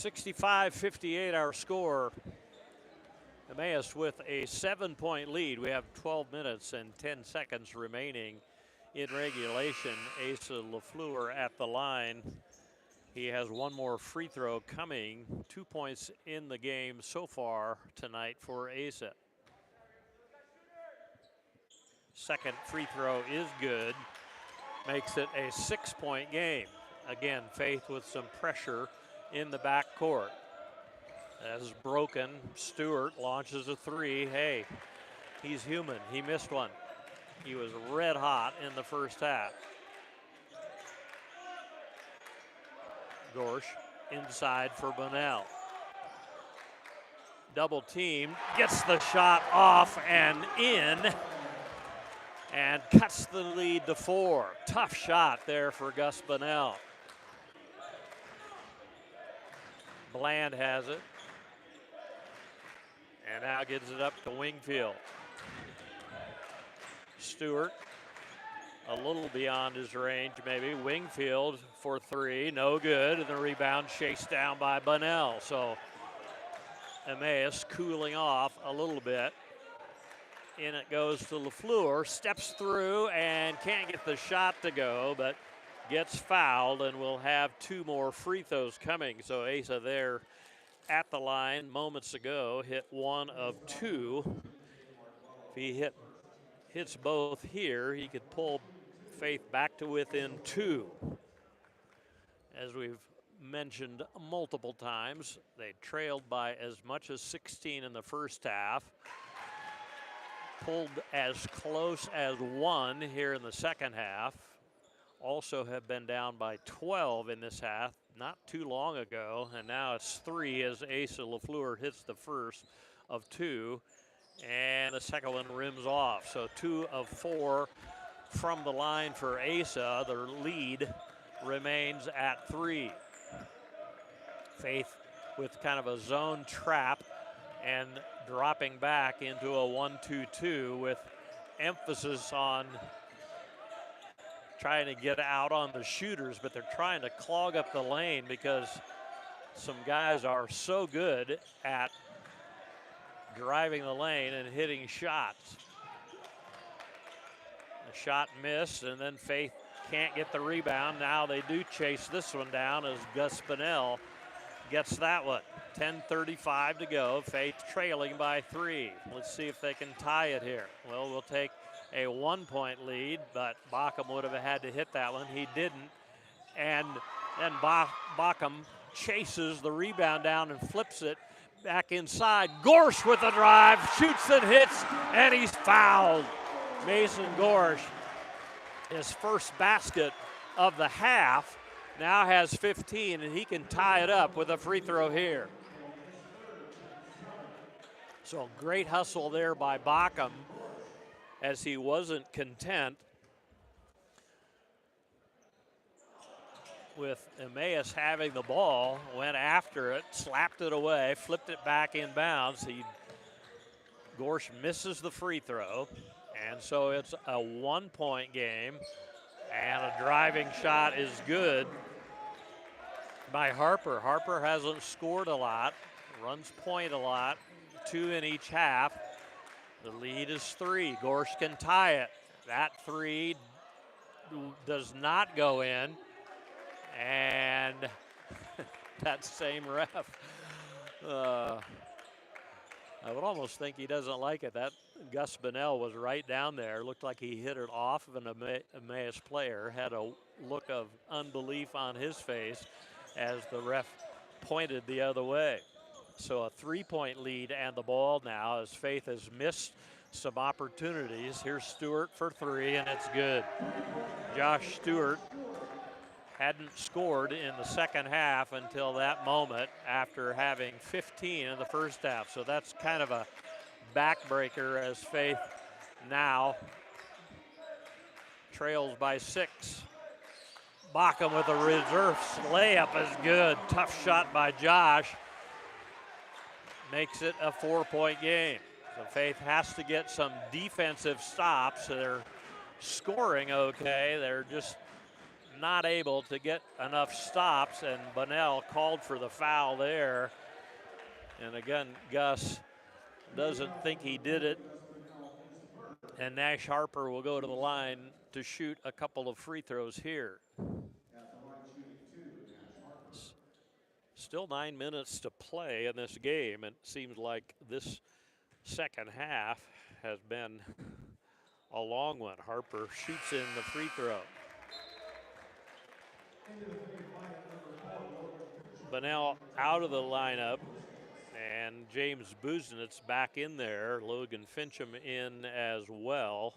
65-58 our score. Emmaus with a 7-point lead. We have 12 minutes and 10 seconds remaining in regulation. Asa LaFleur at the line. He has one more free throw coming. 2 points in the game so far tonight for Asa. Second free throw is good. Makes it a 6-point game. Again, Faith with some pressure in the backcourt. As broken, Stewart launches a three. Hey, he's human. He missed one. He was red hot in the first half. Gorsh inside for Bunnell. Double team, gets the shot off and in, and cuts the lead to 4. Tough shot there for Gus Bunnell. Bland has it. And now gets it up to Wingfield. Stewart, a little beyond his range maybe. Wingfield for 3, no good. And the rebound chased down by Bunnell. So Emmaus cooling off a little bit. In it goes to LaFleur, steps through and can't get the shot to go, but gets fouled and will have 2 more free throws coming. So Asa there at the line moments ago, hit 1 of 2. If he hits both here, he could pull Faith back to within 2. As we've mentioned multiple times, they trailed by as much as 16 in the first half. Pulled as close as 1 here in the second half. Also have been down by 12 in this half not too long ago, and now it's 3 as Asa LaFleur hits the first of 2, and the second one rims off. So 2 of 4 from the line for Asa. Their lead remains at 3. Faith with kind of a zone trap and dropping back into a 1-2-2 with emphasis on trying to get out on the shooters, but they're trying to clog up the lane because some guys are so good at driving the lane and hitting shots. The shot missed, and then Faith can't get the rebound. Now they do chase this one down as Gus Bunnell gets that one. 10:35 to go. Faith trailing by 3. Let's see if they can tie it here. Well, we'll take a 1-point lead, but Bockham would have had to hit that one. He didn't. And then Bockham chases the rebound down and flips it back inside. Gorsh with the drive, shoots and hits, and he's fouled. Mason Gorsh, his first basket of the half, now has 15, and he can tie it up with a free throw here. So great hustle there by Bockham, as he wasn't content with Emmaus having the ball, went after it, slapped it away, flipped it back inbounds. Gorsh misses the free throw, and so it's a 1-point game, and a driving shot is good by Harper. Harper hasn't scored a lot, runs point a lot, 2 in each half. The lead is 3. Gorsh can tie it. That 3 does not go in. And that same ref, I would almost think he doesn't like it. That Gus Bunnell was right down there. Looked like he hit it off of an Emmaus player. Had a look of unbelief on his face as the ref pointed the other way. So a 3-point lead and the ball now as Faith has missed some opportunities. Here's Stewart for 3, and it's good. Josh Stewart hadn't scored in the second half until that moment after having 15 in the first half. So that's kind of a backbreaker as Faith now trails by 6. Bockham with a reverse layup is good. Tough shot by Josh. Makes it a 4-point game. So Faith has to get some defensive stops. They're scoring okay. They're just not able to get enough stops, and Bunnell called for the foul there. And again, Gus doesn't think he did it. And Nash Harper will go to the line to shoot a couple of free throws here. Still 9 minutes to play in this game, and it seems like this second half has been a long one. Harper shoots in the free throw. Bunnell out of the lineup, and James Busenitz back in there. Logan Fincham in as well.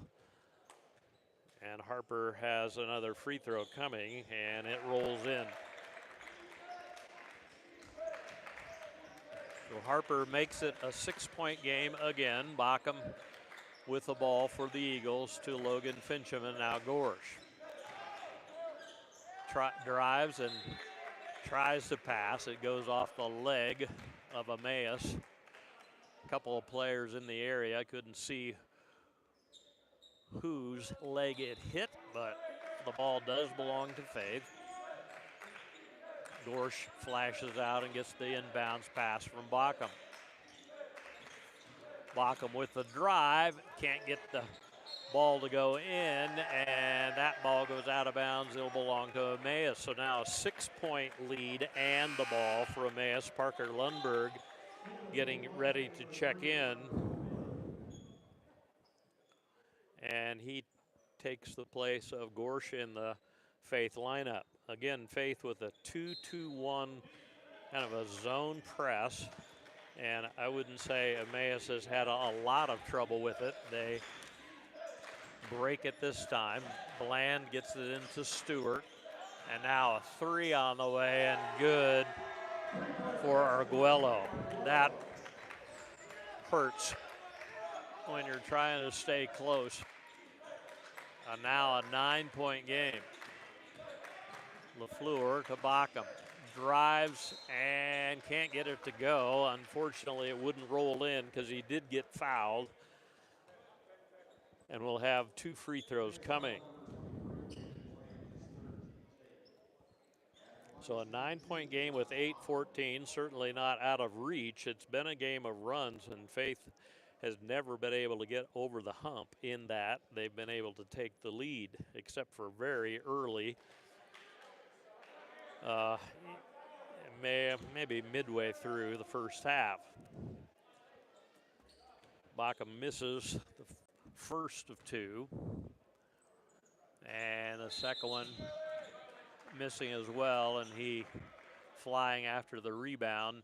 And Harper has another free throw coming, and it rolls in. So Harper makes it a 6-point game again. Bockham with the ball for the Eagles to Logan Fincham, and now Gorsh. Drives and tries to pass. It goes off the leg of Emmaus. A couple of players in the area. I couldn't see whose leg it hit, but the ball does belong to Faith. Gorsh flashes out and gets the inbounds pass from Bockham. Bockham with the drive, can't get the ball to go in, and that ball goes out of bounds. It'll belong to Emmaus. So now a 6-point lead and the ball for Emmaus. Parker Lundberg getting ready to check in. And he takes the place of Gorsh in the Faith lineup. Again, Faith with a 2-2-1 kind of a zone press. And I wouldn't say Emmaus has had a lot of trouble with it. They break it this time. Bland gets it into Stewart. And now a 3 on the way, and good for Arguello. That hurts when you're trying to stay close. Now a 9-point game. LaFleur to Bockham. Drives and can't get it to go. Unfortunately, it wouldn't roll in because he did get fouled. And we'll have 2 free throws coming. So a 9-point game with 8-14, certainly not out of reach. It's been a game of runs, and Faith has never been able to get over the hump in that. They've been able to take the lead, except for very early. Maybe midway through the first half. Bockham misses the first of 2. And the second one missing as well, and he flying after the rebound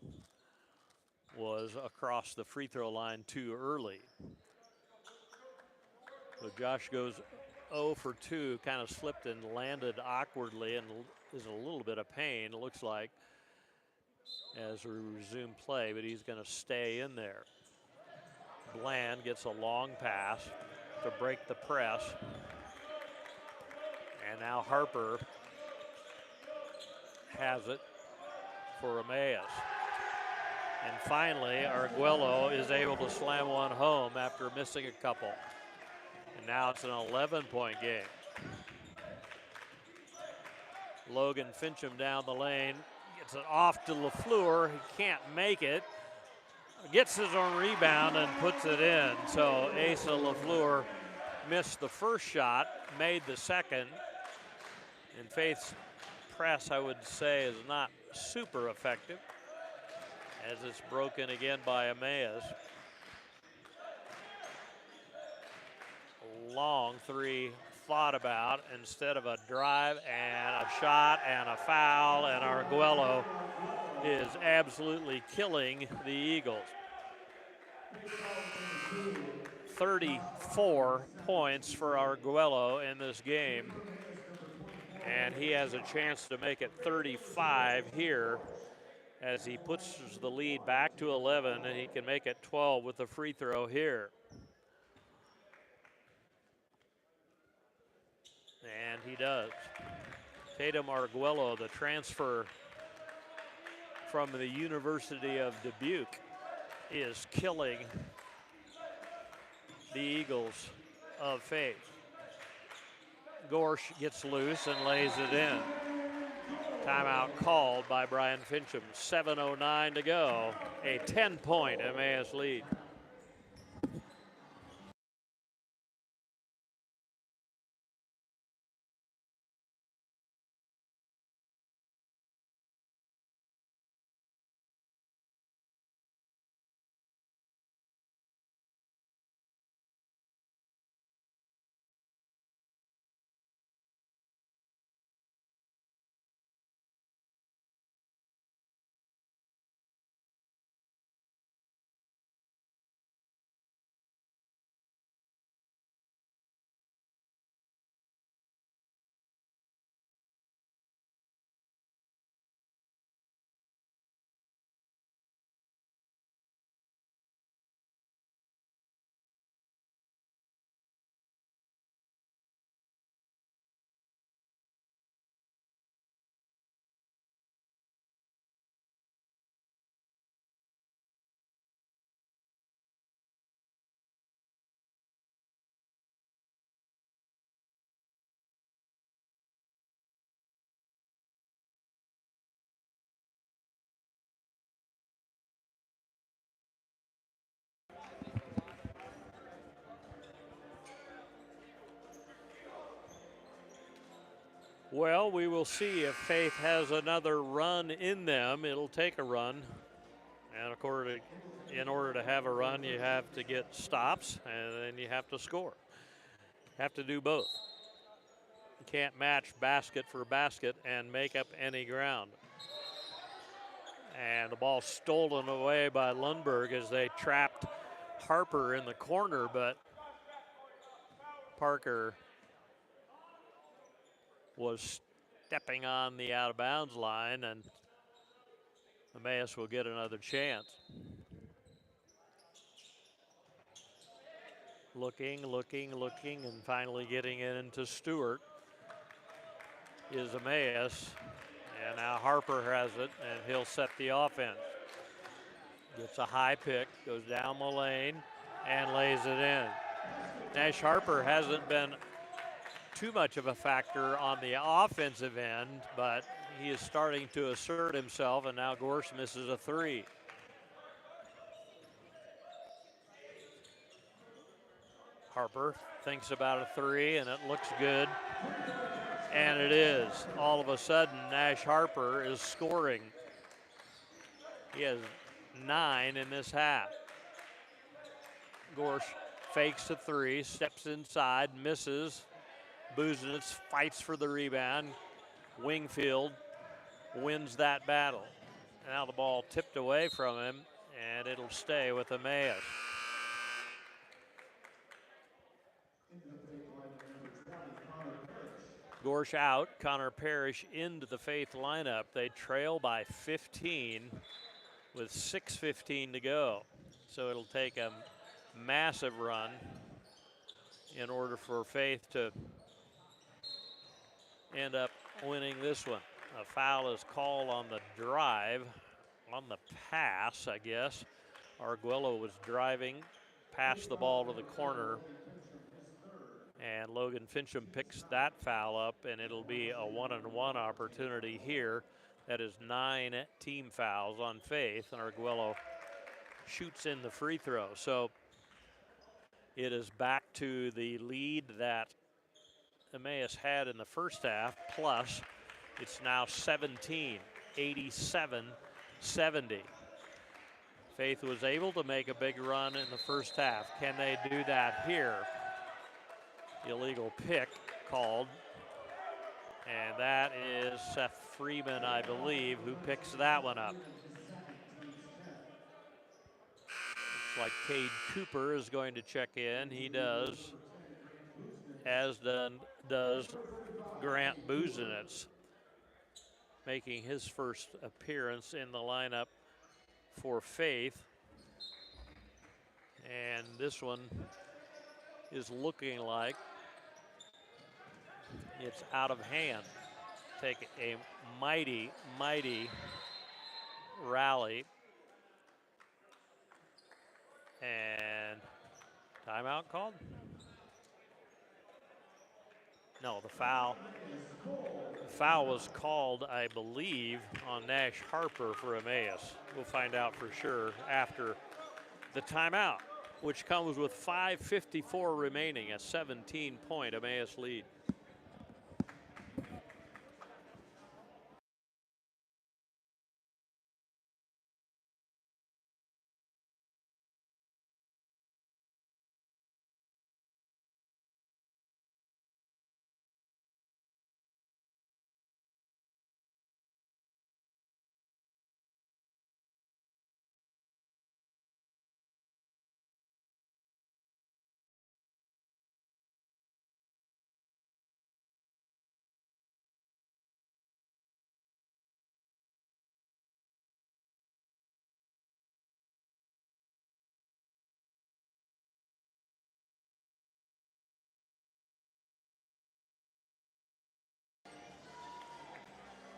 was across the free throw line too early. So Josh goes 0 for 2, kind of slipped and landed awkwardly and is in a little bit of pain, it looks like, as we resume play, but he's going to stay in there. Bland gets a long pass to break the press. And now Harper has it for Emmaus. And finally, Arguello is able to slam one home after missing a couple. And now it's an 11-point game. Logan Fincham down the lane, gets it off to LaFleur. He can't make it. Gets his own rebound and puts it in. So Asa LaFleur missed the first shot, made the second. And Faith's press, I would say, is not super effective, as it's broken again by Emmaus. Long 3 thought about instead of a drive and a shot and a foul, and Arguello is absolutely killing the Eagles. 34 points for Arguello in this game, and he has a chance to make it 35 here as he puts the lead back to 11, and he can make it 12 with the free throw here. And he does. Tatum Arguello, the transfer from the University of Dubuque, is killing the Eagles of Faith. Gorsh gets loose and lays it in. Timeout called by Brian Fincham. 7:09 to go. A 10-point Emmaus lead. Well, we will see if Faith has another run in them. It'll take a run. And in order to have a run, you have to get stops, and then you have to score. Have to do both. You can't match basket for basket and make up any ground. And the ball stolen away by Lundberg as they trapped Harper in the corner, but Parker was stepping on the out of bounds line, and Emmaus will get another chance. Looking, and finally getting it into Stewart is Emmaus. And now Harper has it, and he'll set the offense. Gets a high pick, goes down the lane, and lays it in. Nash Harper hasn't been too much of a factor on the offensive end, but he is starting to assert himself, and now Gorsh misses a three. Harper thinks about a three, and it looks good. And it is. All of a sudden, Nash Harper is scoring. He has 9 in this half. Gorsh fakes a three, steps inside, misses. Buzenitz fights for the rebound. Wingfield wins that battle. Now the ball tipped away from him, and it'll stay with Emmaus. Gorsh out, Connor Parrish into the Faith lineup. They trail by 15 with 6:15 to go. So it'll take a massive run in order for Faith to end up winning this one. A foul is called on the drive, on the pass, I guess. Arguello was driving, passed the ball to the corner, and Logan Fincham picks that foul up, and it'll be a 1-on-1 opportunity here. That is 9 team fouls on Faith, and Arguello shoots in the free throw. So it is back to the lead that Emmaus had in the first half, plus it's now 17, 87-70. Faith was able to make a big run in the first half. Can they do that here? Illegal pick called, and that is Seth Freeman, I believe, who picks that one up. Looks like Cade Cooper is going to check in. He does, as does Grant Buzenitz, making his first appearance in the lineup for Faith. And this one is looking like it's out of hand. Take a mighty rally. And timeout called. No, the foul. The foul was called, I believe, on Nash Harper for Emmaus. We'll find out for sure after the timeout, which comes with 5:54 remaining, a 17-point Emmaus lead.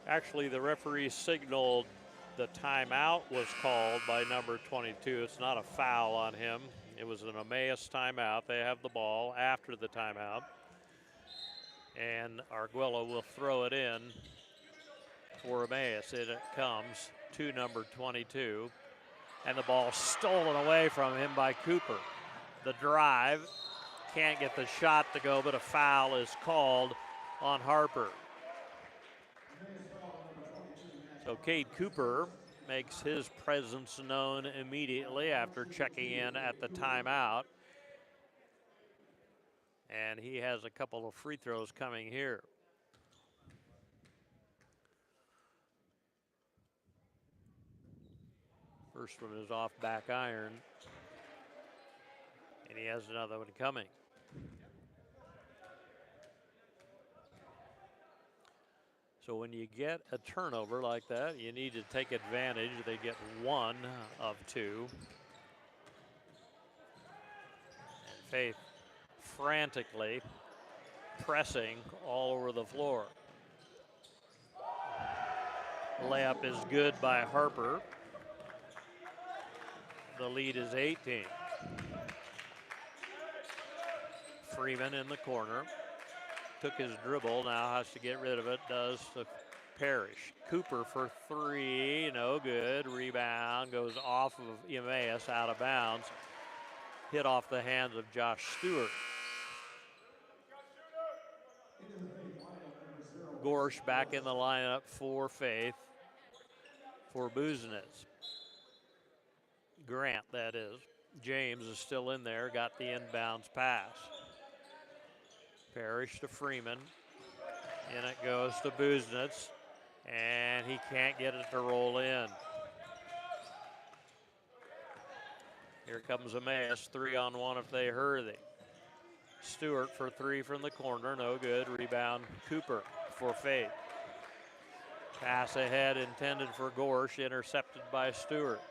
Actually, the referee signaled the timeout was called by number 22. It's not a foul on him. It was an Emmaus timeout. They have the ball after the timeout. And Arguello will throw it in for Emmaus. It comes to number 22. And the ball stolen away from him by Cooper. The drive, can't get the shot to go, but a foul is called on Harper. So Cade Cooper makes his presence known immediately after checking in at the timeout. And he has a couple of free throws coming here. First one is off back iron. And he has another one coming. So when you get a turnover like that, you need to take advantage. They get one of two. And Faith frantically pressing all over the floor. Layup is good by Harper. The lead is 18. Freeman in the corner. Took his dribble, now has to get rid of it, does to Parrish. Cooper for three, no good. Rebound goes off of Emmaus, out of bounds. Hit off the hands of Josh Stewart. Gorsh back in the lineup for Faith, for Busenitz. Grant, that is. James is still in there, got the inbounds pass. Parrish to Freeman. In it goes to Busenitz, and he can't get it to roll in. Here comes Emmaus, 3-on-1 if they hurry. Stewart for three from the corner, no good. Rebound Cooper for Faith. Pass ahead intended for Gorsh, intercepted by Stewart.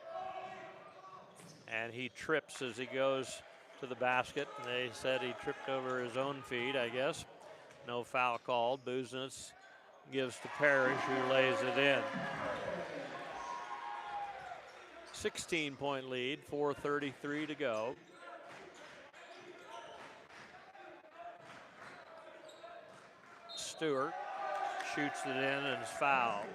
And he trips as he goes to the basket. They said he tripped over his own feet, I guess. No foul called. Busenitz gives to Parrish, who lays it in. 16-point lead, 4:33 to go. Stewart shoots it in and is fouled.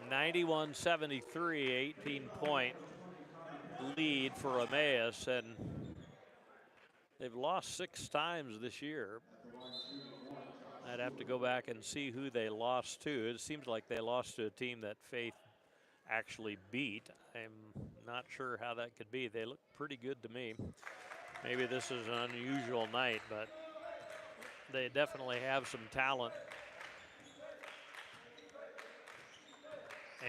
(91-73), 18-point lead for Emmaus, and they've lost 6 times this year. I'd have to go back and see who they lost to. It seems like they lost to a team that Faith actually beat. I'm not sure how that could be. They look pretty good to me. Maybe this is an unusual night, but they definitely have some talent.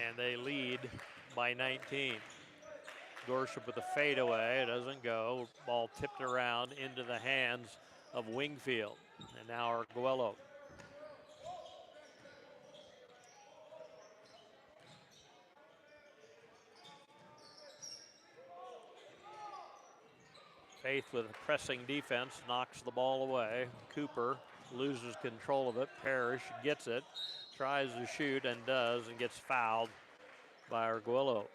And they lead by 19. Gorsup with a fadeaway, it doesn't go. Ball tipped around into the hands of Wingfield. And now Arguello. Faith with a pressing defense knocks the ball away. Cooper loses control of it. Parrish gets it, tries to shoot and does, and gets fouled by Arguello.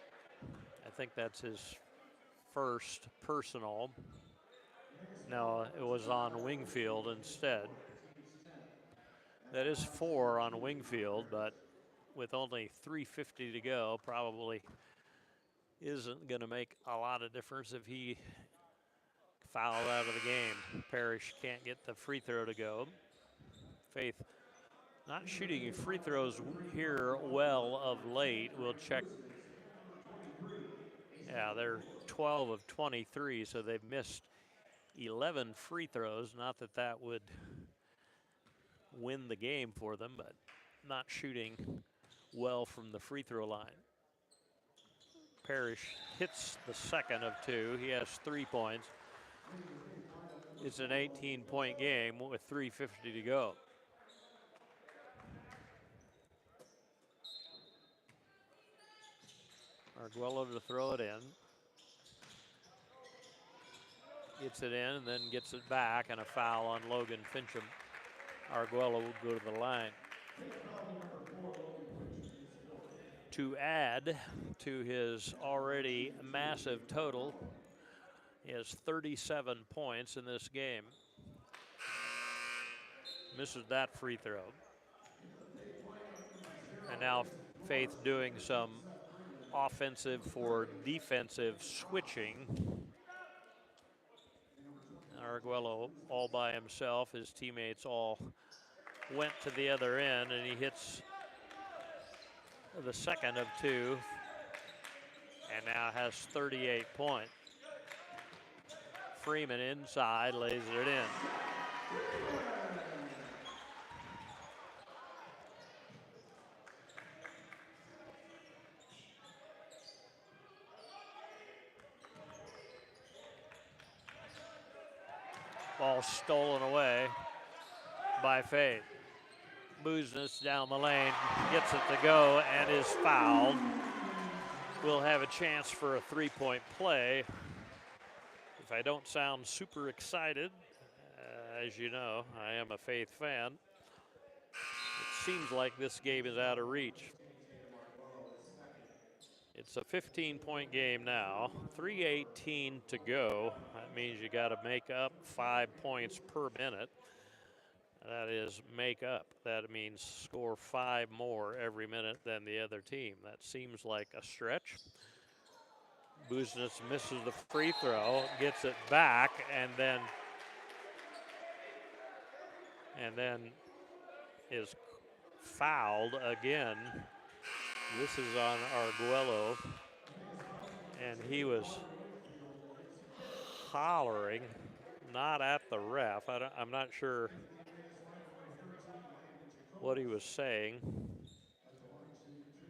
I think that's his first personal. No, it was on Wingfield instead. That is 4 on Wingfield, but with only 3:50 to go, probably isn't going to make a lot of difference if he fouled out of the game. Parrish can't get the free throw to go. Faith not shooting free throws here well of late. We'll check. Yeah, they're 12 of 23, so they've missed 11 free throws. Not that that would win the game for them, but not shooting well from the free throw line. Parrish hits the second of 2. He has 3 points. It's an 18-point game with 3:50 to go. Arguello to throw it in. Gets it in and then gets it back, and a foul on Logan Fincham. Arguello will go to the line. To add to his already massive total, he has 37 points in this game. Misses that free throw. And now Faith doing some offensive for defensive switching. Arguello all by himself. His teammates all went to the other end, and he hits the second of 2 and now has 38 points. Freeman inside, lays it in. Ball stolen away by Faith. Business down the lane, gets it to go and is fouled. We'll have a chance for a 3-point play. If I don't sound super excited, as you know, I am a Faith fan. It seems like this game is out of reach. It's a 15-point game now, 3:18 to go. That means you got to make up 5 points per minute. That is make up. That means score 5 more every minute than the other team. That seems like a stretch. Business misses the free throw, gets it back, and then is fouled again. This is on Arguello, and he was hollering, not at the ref. I'm not sure what he was saying,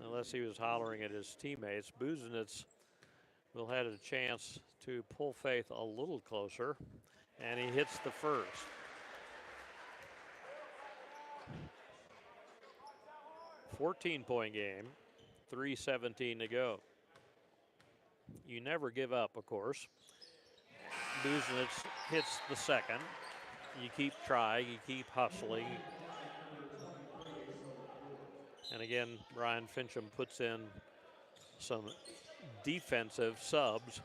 unless he was hollering at his teammates. Busenitz will have a chance to pull Faith a little closer, and he hits the first. A 14-point game, 3:17 to go. You never give up, of course. Busenitz hits the second. You keep trying, you keep hustling. And again, Brian Fincham puts in some defensive subs.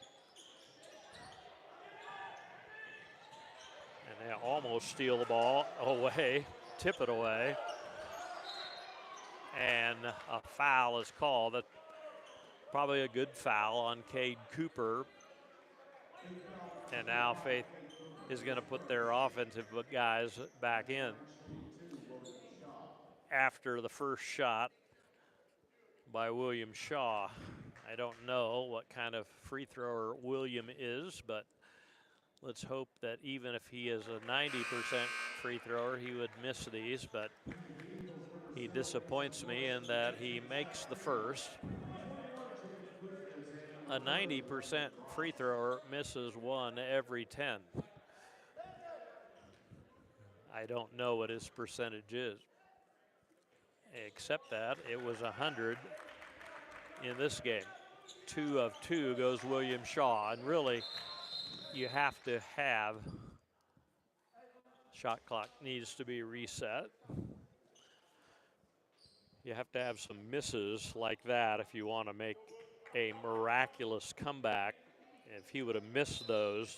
And they almost steal the ball away, tip it away. And a foul is called. That's probably a good foul on Cade Cooper. And now Faith is going to put their offensive guys back in. After the first shot by William Shaw. I don't know what kind of free thrower William is, but let's hope that even if he is a 90% free thrower, he would miss these, but he disappoints me in that he makes the first. A 90% free thrower misses 1 every 10. I don't know what his percentage is. Except that it was 100 in this game. 2 of 2 goes William Shaw, and really you have to have, shot clock needs to be reset. You have to have some misses like that if you want to make a miraculous comeback. If he would have missed those,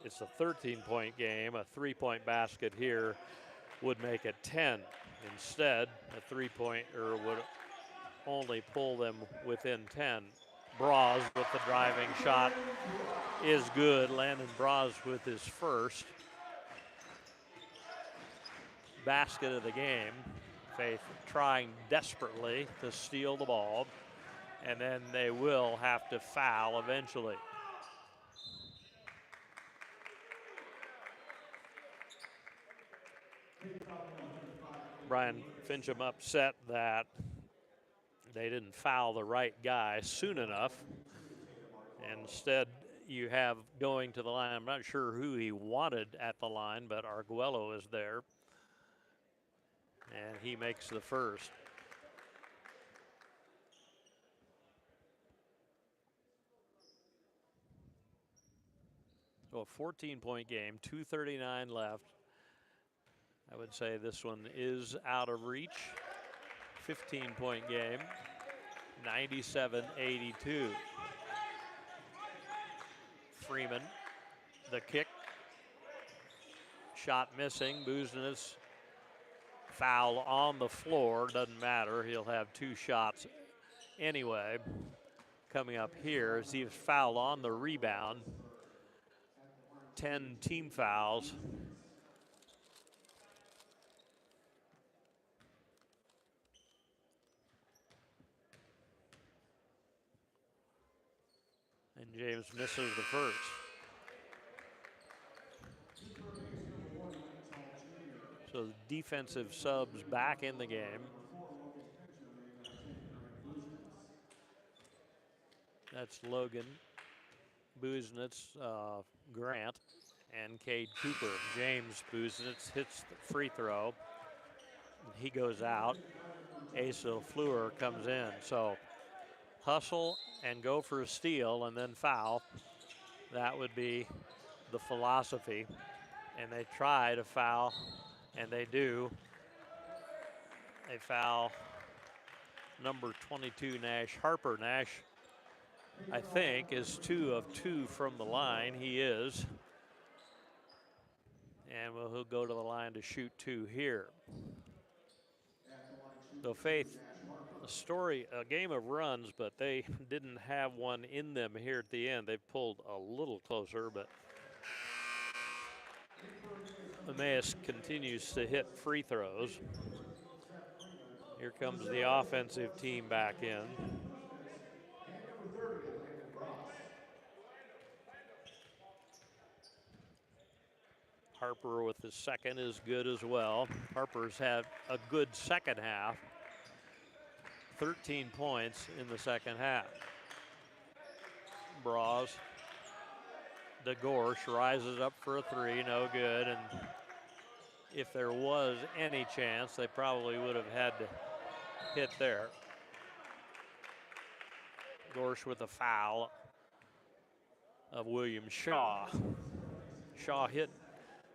it's a 13-point game. A 3-point basket here would make it 10. Instead, a 3-pointer would only pull them within 10. Braz with the driving shot is good. Landon Braz with his first basket of the game. Faith trying desperately to steal the ball, and then they will have to foul eventually. Brian Fincham upset that they didn't foul the right guy soon enough. Instead, you have going to the line. I'm not sure who he wanted at the line, but Arguello is there. And he makes the first. So a 14-point game, 2:39 left. I would say this one is out of reach. 15-point game, 97-82. Freeman, the kick. Shot missing. Busenitz foul on the floor. Doesn't matter. He'll have 2 shots anyway. Coming up here is he was fouled on the rebound. 10 team fouls. And James misses the first. So defensive subs back in the game. That's Logan, Busenitz, Grant, and Cade Cooper. James Busenitz hits the free throw. He goes out. Asa Fleur comes in. So hustle and go for a steal and then foul. That would be the philosophy. And they try to foul, and they do. They foul number 22, Nash Harper. Nash, I think, is 2 of 2 from the line. He is. And he'll go to the line to shoot 2 here. So Faith, a game of runs, but they didn't have one in them here at the end. They pulled a little closer, but Emmaus continues to hit free throws. Here comes the offensive team back in. Harper with his second is good as well. Harper's had a good second half. 13 points in the second half. Braz. DeGorsh rises up for a 3, no good. And if there was any chance, they probably would have had to hit there. Gorsh with a foul of William Shaw. Shaw hit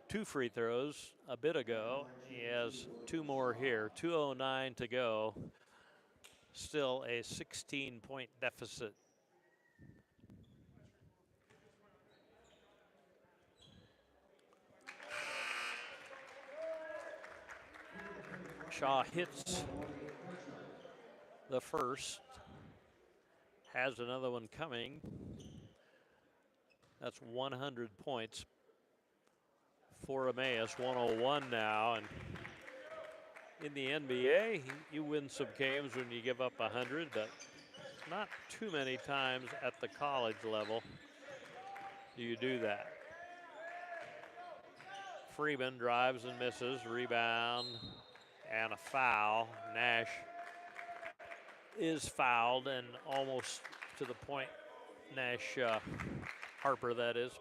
2 free throws a bit ago. He has 2 more here. 2:09 to go. Still a 16-point deficit. Shaw hits the first. Has another one coming. That's 100 points for Emmaus, 101 now. And in the NBA, you win some games when you give up 100, but not too many times at the college level do you do that. Freeman drives and misses, rebound, and a foul. Nash is fouled, and almost to the point, Nash, Harper that is,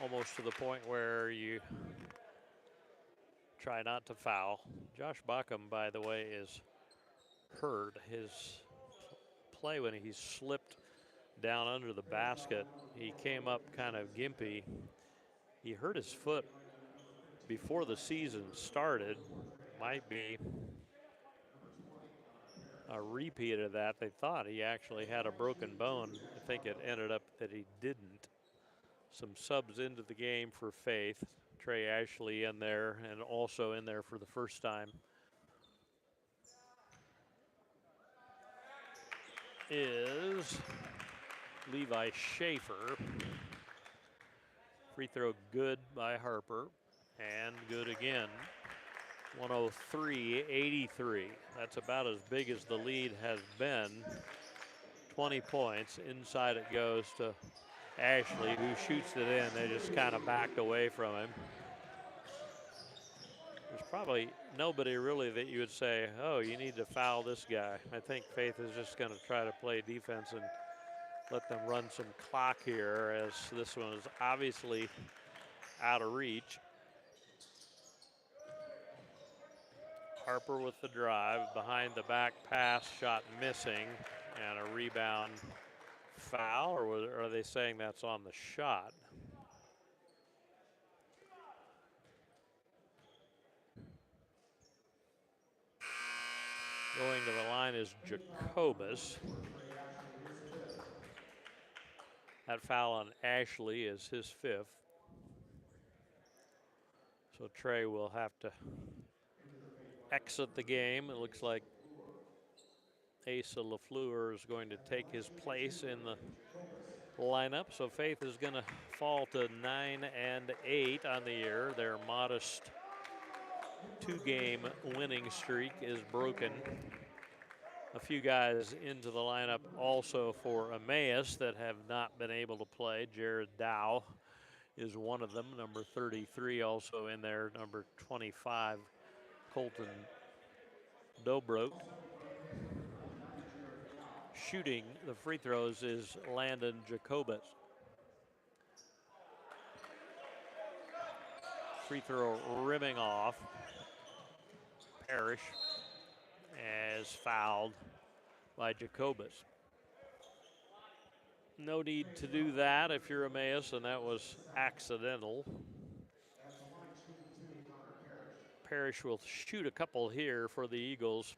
almost to the point where you try not to foul. Josh Bockham, by the way, is hurt. His play when he slipped down under the basket, he came up kind of gimpy. He hurt his foot before the season started. Might be a repeat of that. They thought he actually had a broken bone. I think it ended up that he didn't. Some subs into the game for Faith. Trey Ashley in there, and also in there for the first time is Levi Schaefer. Free throw good by Harper, and good again. 103-83. That's about as big as the lead has been. 20 points. Inside it goes to Ashley, who shoots it in. They just kind of backed away from him. There's probably nobody really that you would say, oh, you need to foul this guy. I think Faith is just going to try to play defense and let them run some clock here, as this one is obviously out of reach. Harper with the drive, behind the back pass, shot missing, and a rebound foul, or are they saying that's on the shot? Going to the line is Jacobus. That foul on Ashley is his 5th. So Trey will have to exit the game. It looks like Asa LaFleur is going to take his place in the lineup. So Faith is going to fall to 9-8 on the year. Their modest 2-game winning streak is broken. A few guys into the lineup also for Emmaus that have not been able to play. Jared Dow is one of them. Number 33 also in there. Number 25, Colton Dobrot. Shooting the free throws is Landon Jacobus. Free throw rimming off. Parrish as fouled by Jacobus. No need to do that if you're Emmaus, and that was accidental. Parrish will shoot a couple here for the Eagles.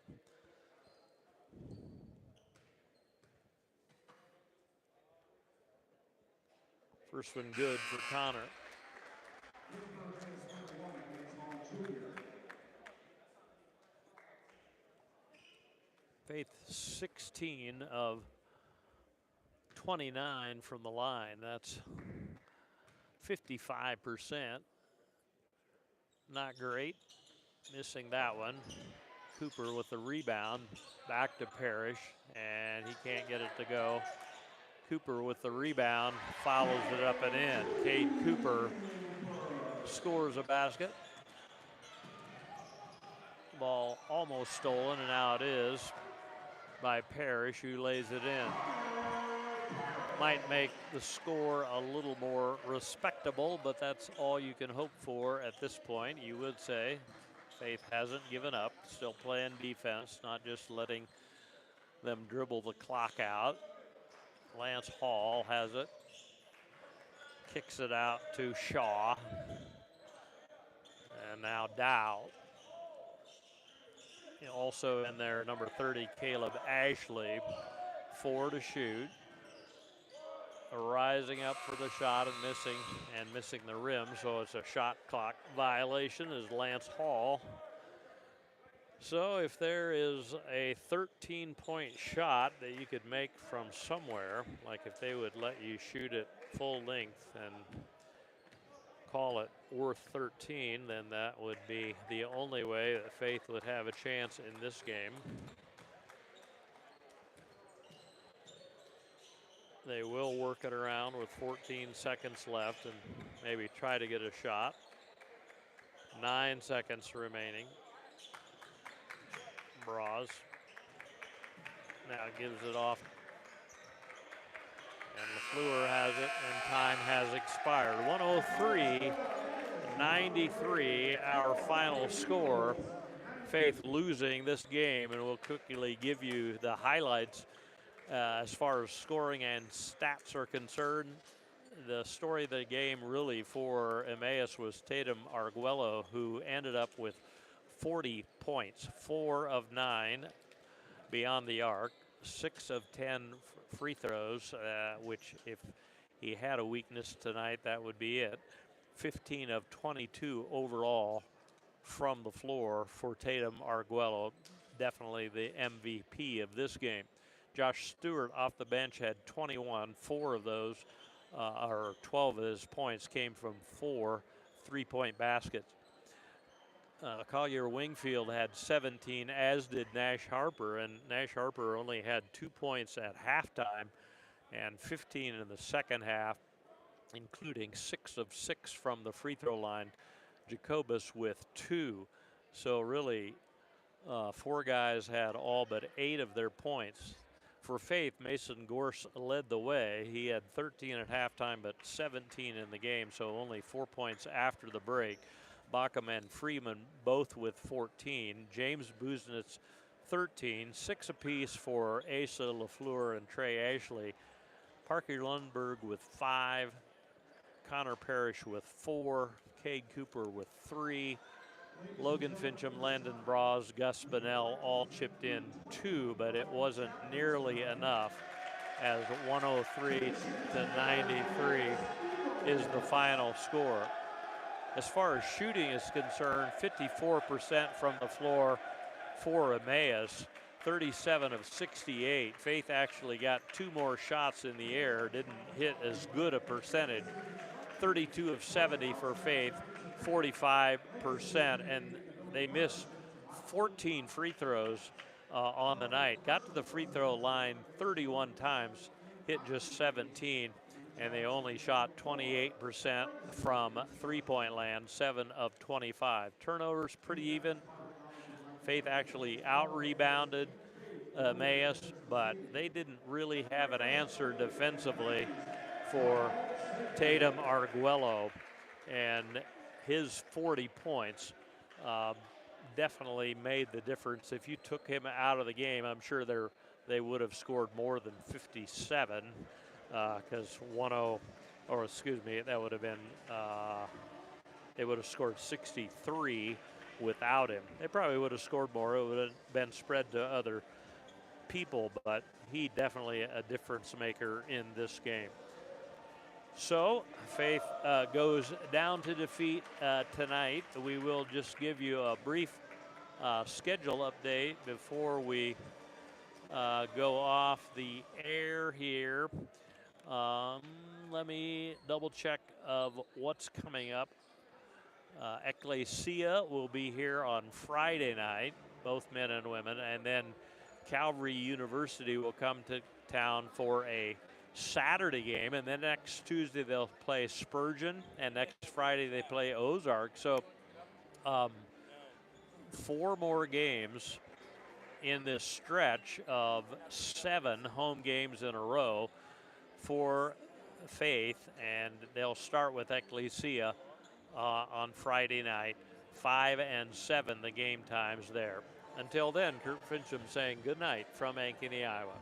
First one good for Connor. Faith 16 of 29 from the line. That's 55%. Not great. Missing that one. Cooper with the rebound. Back to Parrish, and he can't get it to go. Cooper with the rebound, follows it up and in. Cade Cooper scores a basket. Ball almost stolen, and now it is by Parrish, who lays it in. Might make the score a little more respectable, but that's all you can hope for at this point, you would say. Faith hasn't given up, still playing defense, not just letting them dribble the clock out. Lance Hall has it. Kicks it out to Shaw. And now Dow. Also in there, number 30, Caleb Ashley. 4 to shoot. Rising up for the shot and missing the rim, so it's a shot clock violation is Lance Hall. So if there is a 13-point shot that you could make from somewhere, like if they would let you shoot it full length and call it worth 13, then that would be the only way that Faith would have a chance in this game. They will work it around with 14 seconds left and maybe try to get a shot. 9 seconds remaining. Braz now gives it off. And LaFleur has it, and time has expired. 103-93, our final score. Faith losing this game, and we'll quickly give you the highlights. As far as scoring and stats are concerned, the story of the game really for Emmaus was Tatum Arguello, who ended up with 40 points, 4 of 9 beyond the arc, 6 of 10 free throws, which if he had a weakness tonight, that would be it. 15 of 22 overall from the floor for Tatum Arguello, definitely the MVP of this game. Josh Stewart off the bench had 21. 4 of those, or 12 of his points, came from 4 3-point baskets. Collier Wingfield had 17, as did Nash Harper, and Nash Harper only had 2 points at halftime and 15 in the second half, including 6 of 6 from the free throw line. Jacobus with 2. So really, 4 guys had all but 8 of their points. For Faith, Mason Gorse led the way. He had 13 at halftime, but 17 in the game, so only 4 points after the break. Bacham and Freeman both with 14. James Busenitz 13, 6 apiece for Asa LaFleur and Trey Ashley. Parker Lundberg with 5, Connor Parrish with 4, Cade Cooper with 3, Logan Fincham, Landon Braz, Gus Spinell all chipped in 2, but it wasn't nearly enough, as 103 to 93 is the final score. As far as shooting is concerned, 54% from the floor for Emmaus, 37 of 68. Faith actually got 2 more shots in the air, didn't hit as good a percentage. 32 of 70 for Faith, 45%, and they missed 14 free throws on the night. Got to the free throw line 31 times, hit just 17, and they only shot 28% from three-point land, 7 of 25. Turnovers pretty even. Faith actually out-rebounded Emmaus, but they didn't really have an answer defensively for Tatum Arguello, and his 40 points definitely made the difference. If you took him out of the game, I'm sure they would have scored more than 57, because that would have been, they would have scored 63 without him. They probably would have scored more. It would have been spread to other people, but he definitely a difference maker in this game. So Faith goes down to defeat tonight. We will just give you a brief schedule update before we go off the air here. Let me double check of what's coming up. Ecclesia will be here on Friday night, both men and women, and then Calvary University will come to town for a Saturday game, and then next Tuesday they'll play Spurgeon, and next Friday they play Ozark. So 4 more games in this stretch of 7 home games in a row for Faith, and they'll start with Ecclesia on Friday night. 5 and 7 the game times there. Until then, Kurt Fincham saying good night from Ankeny, Iowa.